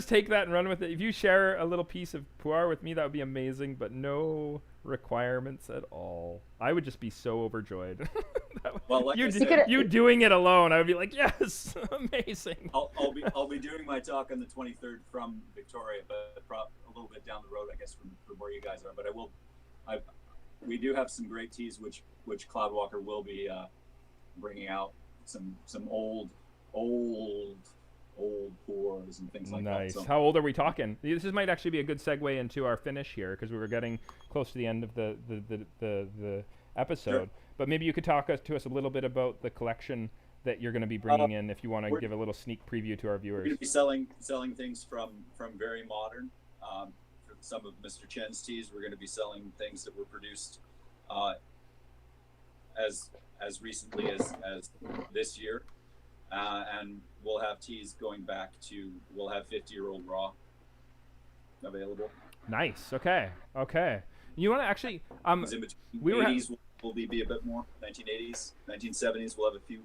take that and run with it. If you share a little piece of pu'er with me, that would be amazing, but no requirements at all. I would just be so overjoyed. Well, like you doing it alone, I would be like, yes, amazing. I'll be doing my talk on the 23rd from Victoria, but a little bit down the road, I guess, from where you guys are. But we do have some great teas, which Cloudwalker will be bringing out some old pours and things like that. Nice. So, How old are we talking? This might actually be a good segue into our finish here because we were getting close to the end of the episode. Sure. But maybe you could talk to us a little bit about the collection that you're going to be bringing in, if you want to give a little sneak preview to our we're viewers. going to be selling things from very modern. For some of Mr. Chen's teas, we're going to be selling things that were produced as recently as this year, and we'll have teas going back to, we'll have 50-year-old raw available. Nice. Okay. You want to actually In between we were 80s will be a bit more. 1980s, 1970s, we'll have a few.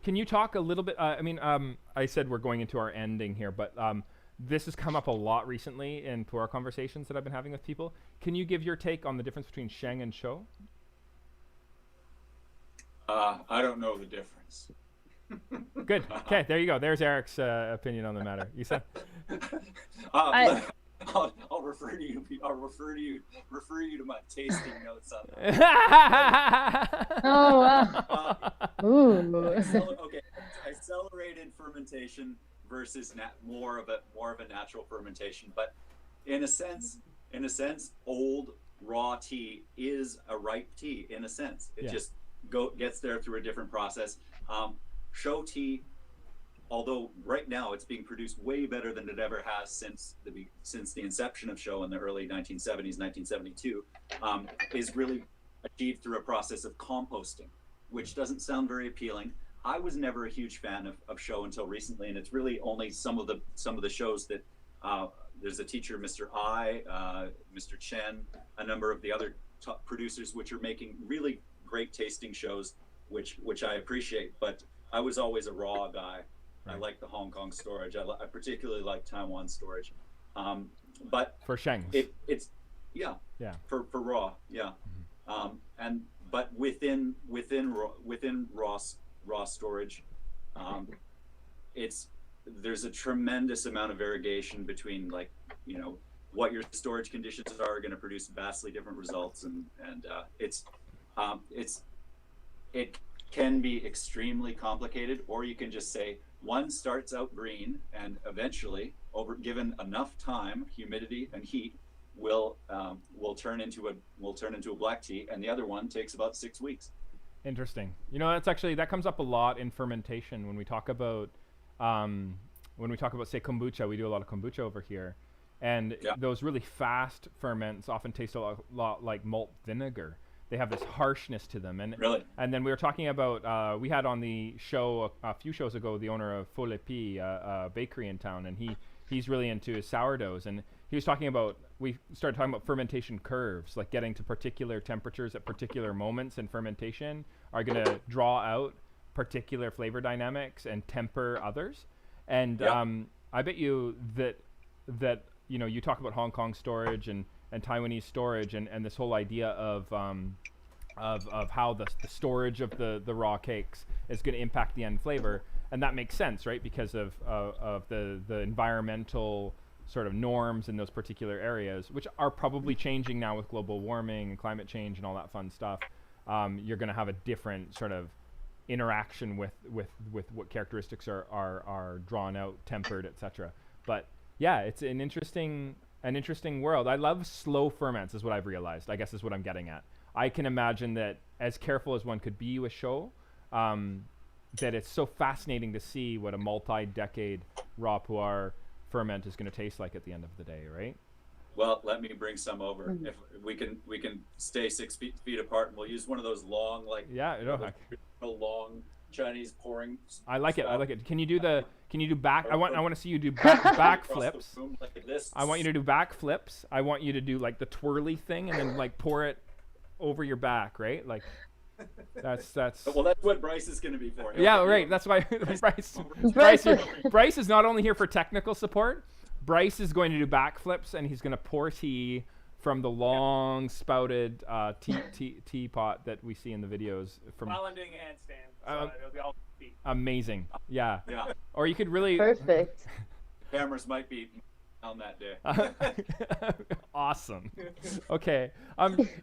Can you talk a little bit? I said we're going into our ending here, but this has come up a lot recently in pu'er conversations that I've been having with people. Can you give your take on the difference between Xiang and Shou? I don't know the difference. Good. Okay, there you go. There's Eric's opinion on the matter. You said. I'll refer to you. I'll refer you to my tasting notes on that. Oh wow. Ooh. Accelerated fermentation versus more of a natural fermentation, but in a sense, old raw tea is a ripe tea. In a sense, it just gets there through a different process. Shou tea, although right now it's being produced way better than it ever has since the inception of Shou in the early 1970s, 1972, is really achieved through a process of composting, which doesn't sound very appealing. I was never a huge fan of Shou until recently, and it's really only some of the shows that there's a teacher, Mr. Mr. Chen, a number of the other top producers, which are making really great tasting shows, which I appreciate. But I was always a raw guy. Right. I like the Hong Kong storage. I particularly like Taiwan storage. But for Xiang, it's for raw, yeah. But within raw storage, there's a tremendous amount of variegation between, like, what your storage conditions are going to produce vastly different results, and it can be extremely complicated, or you can just say one starts out green and eventually, given enough time, humidity and heat, will turn into a black tea, and the other one takes about 6 weeks. Interesting. That comes up a lot in fermentation when we talk about say kombucha. We do a lot of kombucha over here, and those really fast ferments often taste a lot like malt vinegar. They have this harshness to them, and then we were talking about we had on the show a few shows ago the owner of Faux Lepi, a bakery in town, and he's really into sourdoughs, and he was talking about, we started talking about fermentation curves, like getting to particular temperatures at particular moments in fermentation are going to draw out particular flavor dynamics and temper others. And I bet you that you talk about Hong Kong storage and Taiwanese storage and this whole idea of how the storage of the raw cakes is going to impact the end flavor, and that makes sense, right? Because of the environmental sort of norms in those particular areas, which are probably changing now with global warming and climate change and all that fun stuff. You're going to have a different sort of interaction with what characteristics are drawn out, tempered, etc. But yeah, it's an interesting world. I love slow ferments, is what I've realized, I guess, is what I'm getting at. I can imagine that, as careful as one could be with show, that it's so fascinating to see what a multi-decade raw pu'er ferment is going to taste like at the end of the day, right? Well, let me bring some over. If we can stay 6 feet apart, and we'll use one of those long, like long Chinese pouring. I like it. Can you do back? I want to see you do back flips. Like this. I want you to do back flips. I want you to do like the twirly thing and then like pour it over your back, right? Like that's. Well, that's what Bryce is going to be for. Yeah, right. That's why Bryce is not only here for technical support. Bryce is going to do backflips, and he's going to pour tea from the long spouted teapot that we see in the videos. While I'm doing a handstand, it'll be all feet. Amazing. Yeah. Yeah. Or you could really Perfect. Cameras might be on that day. Awesome. Okay.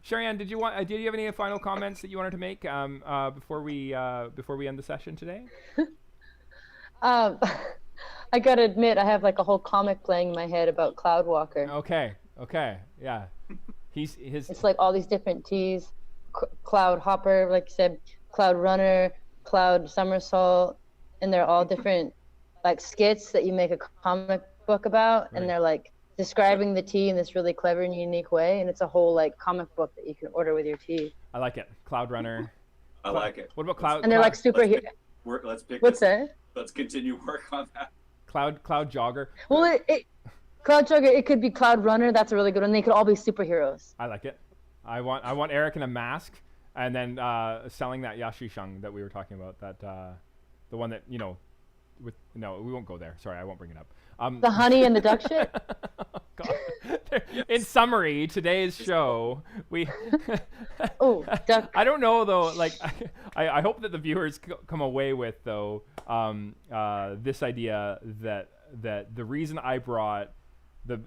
Sherri, did you have any final comments that you wanted to make before we end the session today? I gotta admit, I have like a whole comic playing in my head about Cloud Walker. Okay, yeah. It's like all these different teas, Cloud Hopper, like you said, Cloud Runner, Cloud Somersault, and they're all different like skits that you make a comic book about, and they're like describing the tea in this really clever and unique way, and it's a whole like comic book that you can order with your tea. I like it. Cloud Runner. I like it. What about Cloud? And they're like superhero. Let's pick. What's that? Let's continue work on that. Cloud Jogger. Well, Cloud Jogger, it could be Cloud Runner. That's a really good one. They could all be superheroes. I like it. I want Erick in a mask, and then selling that Xiang that we were talking about. That the one that we won't go there. Sorry, I won't bring it up. The honey and the duck shit. God. In summary, today's show, we. Duck. I don't know though. Like, I hope that the viewers come away with though this idea that the reason I brought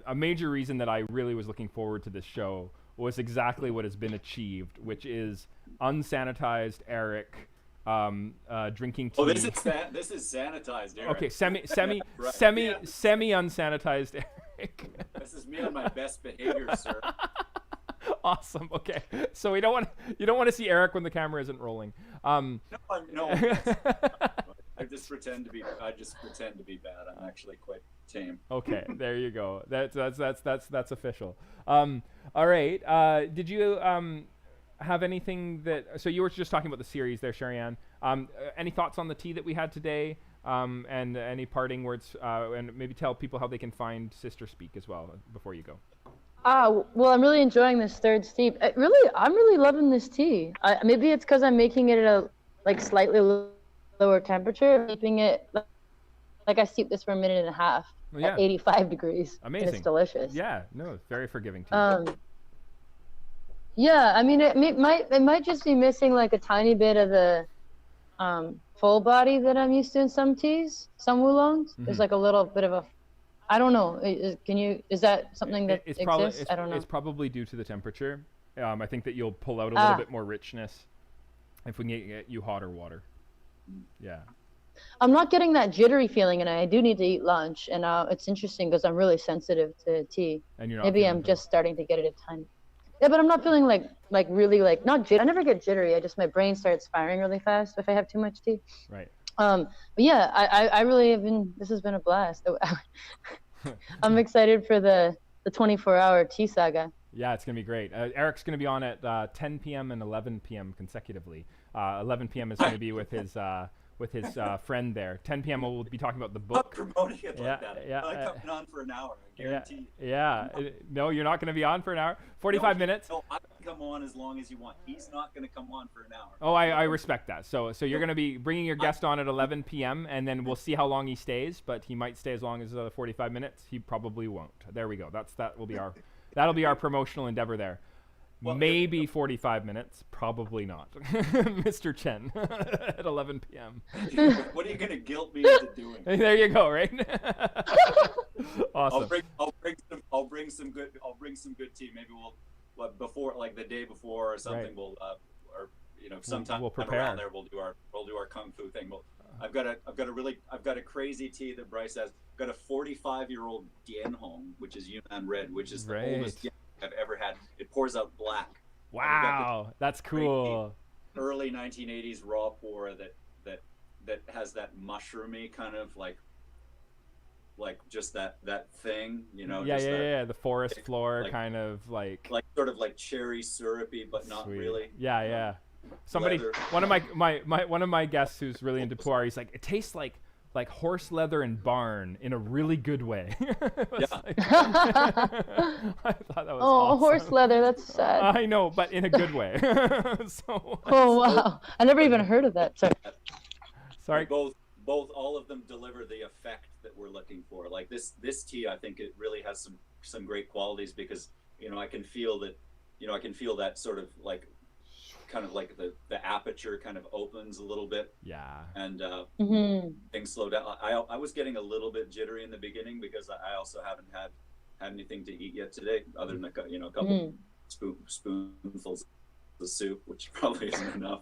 a major reason that I really was looking forward to this show was exactly what has been achieved, which is unsanitized Erick drinking tea. Oh, this is sanitized Erick. Okay, semi unsanitized Erick. This is me on my best behavior, sir. Awesome. Okay, so you don't want to see Erick when the camera isn't rolling. No. I just pretend to be bad. I'm actually quite tame. Okay, there you go. That's official. All right. Did you have anything so you were just talking about the series there, Sherri? Any thoughts on the tea that we had today? And any parting words? And maybe tell people how they can find Sister Speak as well before you go. Well, I'm really enjoying this third steep. I'm really loving this tea. Maybe it's because I'm making it at a like slightly lower temperature, keeping it like I steeped this for a minute and a half at 85 degrees. Amazing. And it's delicious. Yeah, no, it's very forgiving tea. Yeah, I mean, it might just be missing like a tiny bit of the full body that I'm used to in some teas, some oolongs. There's like a little bit of a, I don't know. Is that something that exists? I don't know. It's probably due to the temperature. I think that you'll pull out a little bit more richness if we can get you hotter water. Yeah. I'm not getting that jittery feeling, and I do need to eat lunch. And it's interesting because I'm really sensitive to tea. And you're not maybe I'm just starting to get it a tiny. Yeah, but I'm not feeling like really like not jittery. I never get jittery. My brain starts firing really fast if I have too much tea. Right. But yeah, I really have been. This has been a blast. I'm excited for the 24-hour tea saga. Yeah, it's gonna be great. Erick's gonna be on at 10 p.m. and 11 p.m. consecutively. 11 p.m. is gonna be with his friend there. 10 p.m. we'll be talking about the book. Not promoting it like that. Yeah. I'm coming on for an hour, I guarantee. Yeah. No, you're not going to be on for an hour. 45 minutes. No, I can come on as long as you want. He's not going to come on for an hour. Oh, I respect that. So you're going to be bringing your guest on at 11 p.m. and then we'll see how long he stays. But he might stay as long as 45 minutes. He probably won't. There we go. That'll be our promotional endeavor there. Well, maybe 45 minutes, probably not. Mr. Chen at 11 p.m. What are you going to guilt me into doing? There you go, right? Awesome. I'll bring some good tea. Maybe we'll before, like the day before or something. Right. We'll or sometime we'll prepare. Around there we'll do our kung fu thing. I've got a crazy tea that Bryce has. I've got a 45-year-old Dianhong, which is Yunnan Red, which is the oldest Dianhong I've ever had. It pours out black. Wow, that's cool. Early 1980s raw pour that has that mushroomy kind of like just that thing, Yeah. The forest floor kind of like sort of like cherry syrupy, but not really. Yeah. Somebody, leather. One of my guests who's really into pu'er, he's like, it tastes like horse leather and barn in a really good way. Yeah. I thought that was awesome. Horse leather, that's sad. I know, but in a good way. Wow. I never even heard of that. Sorry. Both all of them deliver the effect that we're looking for. Like this tea, I think it really has some great qualities because, I can feel that sort of like kind of like the aperture kind of opens a little bit. Yeah. And things slow down. I was getting a little bit jittery in the beginning because I also haven't had anything to eat yet today, other than a couple spoonfuls of soup, which probably isn't enough.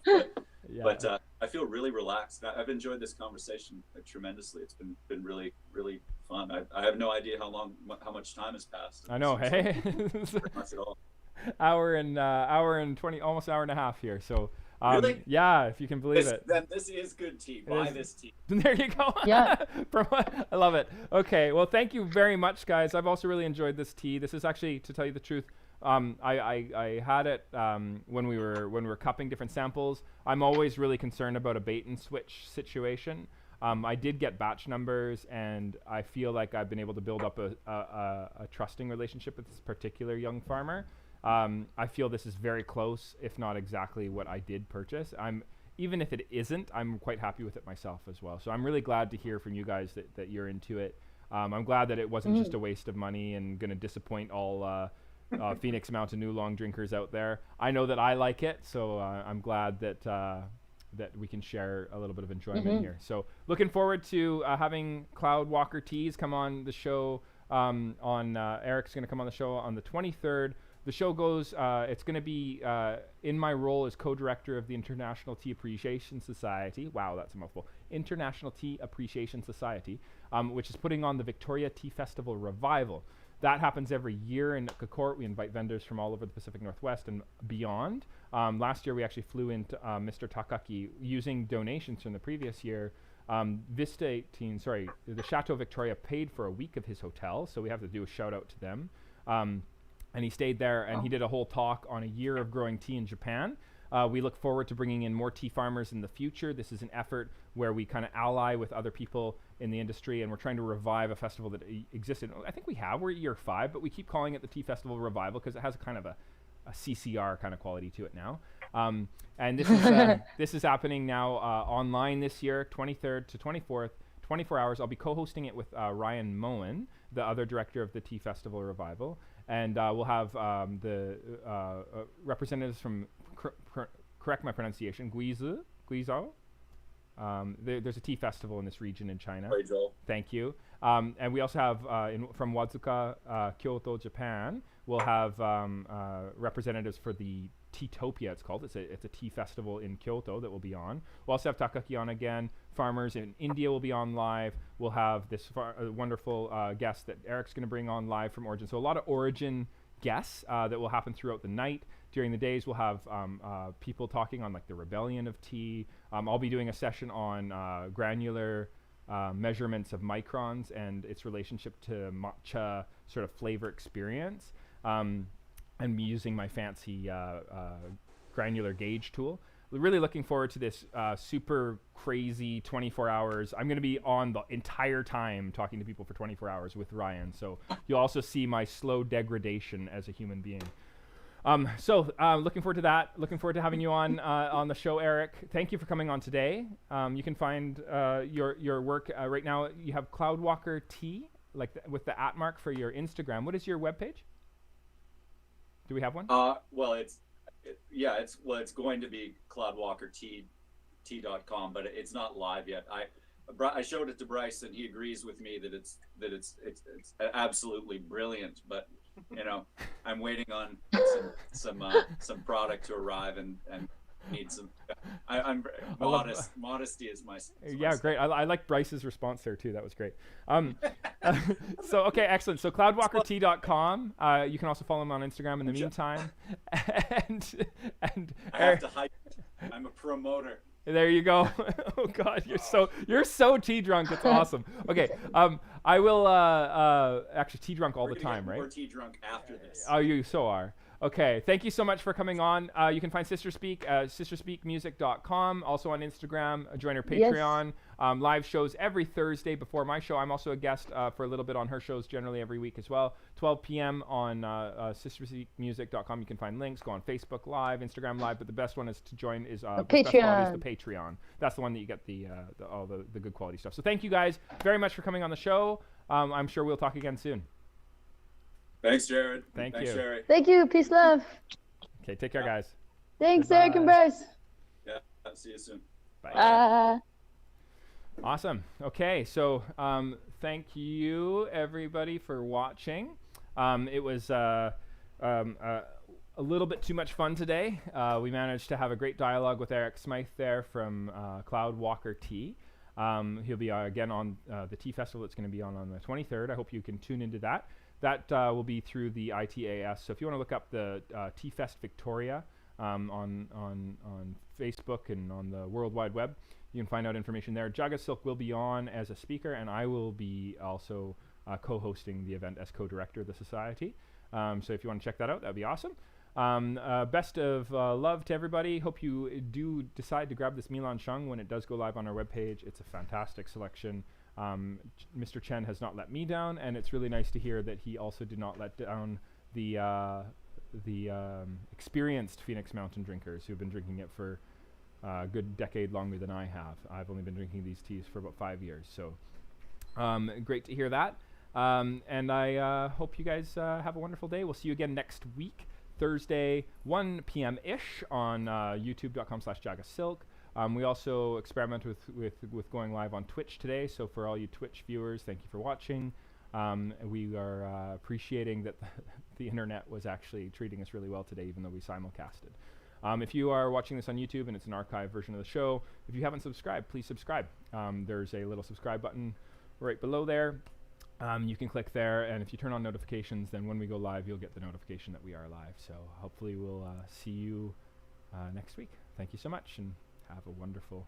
But I feel really relaxed. I've enjoyed this conversation tremendously. It's been really, really fun. I have no idea how much time has passed. I know. Hey. Pretty much at all. Hour and 20, almost hour and a half here. So really? Yeah, if you can believe it. Then this is good tea. Buy this tea. There you go. Yeah. I love it. Okay, well, thank you very much, guys. I've also really enjoyed this tea. This is actually, to tell you the truth, I had it when we were cupping different samples. I'm always really concerned about a bait and switch situation. I did get batch numbers, and I feel like I've been able to build up a trusting relationship with this particular young farmer. I feel this is very close, if not exactly what I did purchase. Even if it isn't, I'm quite happy with it myself as well. So I'm really glad to hear from you guys that you're into it. I'm glad that it wasn't just a waste of money and going to disappoint all Phoenix Mountain Oolong drinkers out there. I know that I like it, so I'm glad that we can share a little bit of enjoyment here. So looking forward to having Cloud Walker Teas come on the show. Erick's going to come on the show on the 23rd. The show goes, it's going to be in my role as co-director of the International Tea Appreciation Society. Wow, that's a mouthful. International Tea Appreciation Society, which is putting on the Victoria Tea Festival Revival. That happens every year in Court. We invite vendors from all over the Pacific Northwest and beyond. Last year, we actually flew into Mr. Takaki using donations from the previous year. The Chateau Victoria paid for a week of his hotel, so we have to do a shout out to them. And he stayed there, and he did a whole talk on a year of growing tea in Japan. We look forward to bringing in more tea farmers in the future. This is an effort where we kind of ally with other people in the industry, and we're trying to revive a festival that existed. I think we're at year 5, but we keep calling it the Tea Festival Revival because it has a kind of a CCR kind of quality to it now. And this is this is happening now online this year, 23rd to 24th, 24 hours. I'll be co-hosting it with Ryan Moen, the other director of the Tea Festival Revival. And we'll have the representatives from, correct my pronunciation, Guizhou. There's a tea festival in this region in China. Thank you. And we also have from Wazuka, Kyoto, Japan. We'll have representatives for the Teatopia, it's called. It's a tea festival in Kyoto that will be on. We'll also have Takaki on again. Farmers in India will be on live. We'll have this wonderful guest that Erick's going to bring on live from Origin. So a lot of Origin guests that will happen throughout the night. During the days, we'll have people talking on like the rebellion of tea. I'll be doing a session on granular measurements of microns and its relationship to matcha sort of flavor experience. And me using my fancy granular gauge tool. Really looking forward to this super crazy 24 hours. I'm going to be on the entire time talking to people for 24 hours with Ryan. So you'll also see my slow degradation as a human being. Looking forward to that. Looking forward to having you on the show, Erick. Thank you for coming on today. You can find your work right now. You have Cloudwalker Tea, like with the @ mark for your Instagram. What is your webpage? Do we have one? It's going to be cloudwalkert.com, but it's not live yet. I showed it to Bryce, and he agrees with me that it's absolutely brilliant. But I'm waiting on some product to arrive and need some. I'm modest. Modesty is my. Yeah, great. I like Bryce's response there too. That was great. Okay, excellent. So cloudwalkert.com. You can also follow him on Instagram in the meantime. and I have to hype. I'm a promoter. There you go. Oh God, you're so tea drunk. It's awesome. Okay, I will actually tea drunk all the time, right? We're tea drunk after this. Oh, you so are. Okay, thank you so much for coming on. You can find Sister Speak at sisterspeakmusic.com, also on Instagram. Join her Patreon. Yes. Live shows every Thursday before my show. I'm also a guest for a little bit on her shows generally every week as well. 12 p.m. on sisterspeakmusic.com. You can find links. Go on Facebook Live, Instagram Live, but the best one is to join is Patreon. Best quality is the Patreon. That's the one that you get all the good quality stuff. So thank you guys very much for coming on the show. I'm sure we'll talk again soon. Thanks, Jared. Thanks, Sherri. Thank you. Peace, love. Okay, take care, guys. Thanks, Goodbye. Erick and Bryce. Yeah, see you soon. Bye. Awesome. Okay, so thank you everybody for watching. It was a little bit too much fun today. We managed to have a great dialogue with Erick Smythe there from Cloudwalker Tea. He'll be again on the Tea Festival that's going to be on the 23rd. I hope you can tune into that. That will be through the ITAS. So if you want to look up the Tea Fest Victoria on Facebook and on the World Wide Web, you can find out information there. JagaSilk will be on as a speaker, and I will be also co-hosting the event as co-director of the society. So if you want to check that out, that'd be awesome. Best of love to everybody. Hope you do decide to grab this Milan Xiang when it does go live on our webpage. It's a fantastic selection. Mr. Chen has not let me down, and it's really nice to hear that he also did not let down the experienced Phoenix Mountain drinkers who've been drinking it for a good decade longer than I have. I've only been drinking these teas for about 5 years, so great to hear that. And I hope you guys have a wonderful day. We'll see you again next week, Thursday, 1 p.m.-ish on youtube.com/JagaSilk. We also experiment with going live on Twitch today, so for all you Twitch viewers, thank you for watching. We are appreciating that the internet was actually treating us really well today, even though we simulcasted. If you are watching this on YouTube and it's an archive version of the show, if you haven't subscribed, please subscribe. There's a little subscribe button right below there. You can click there, and if you turn on notifications, then when we go live, you'll get the notification that we are live. So hopefully we'll see you next week. Thank you so much, and have a wonderful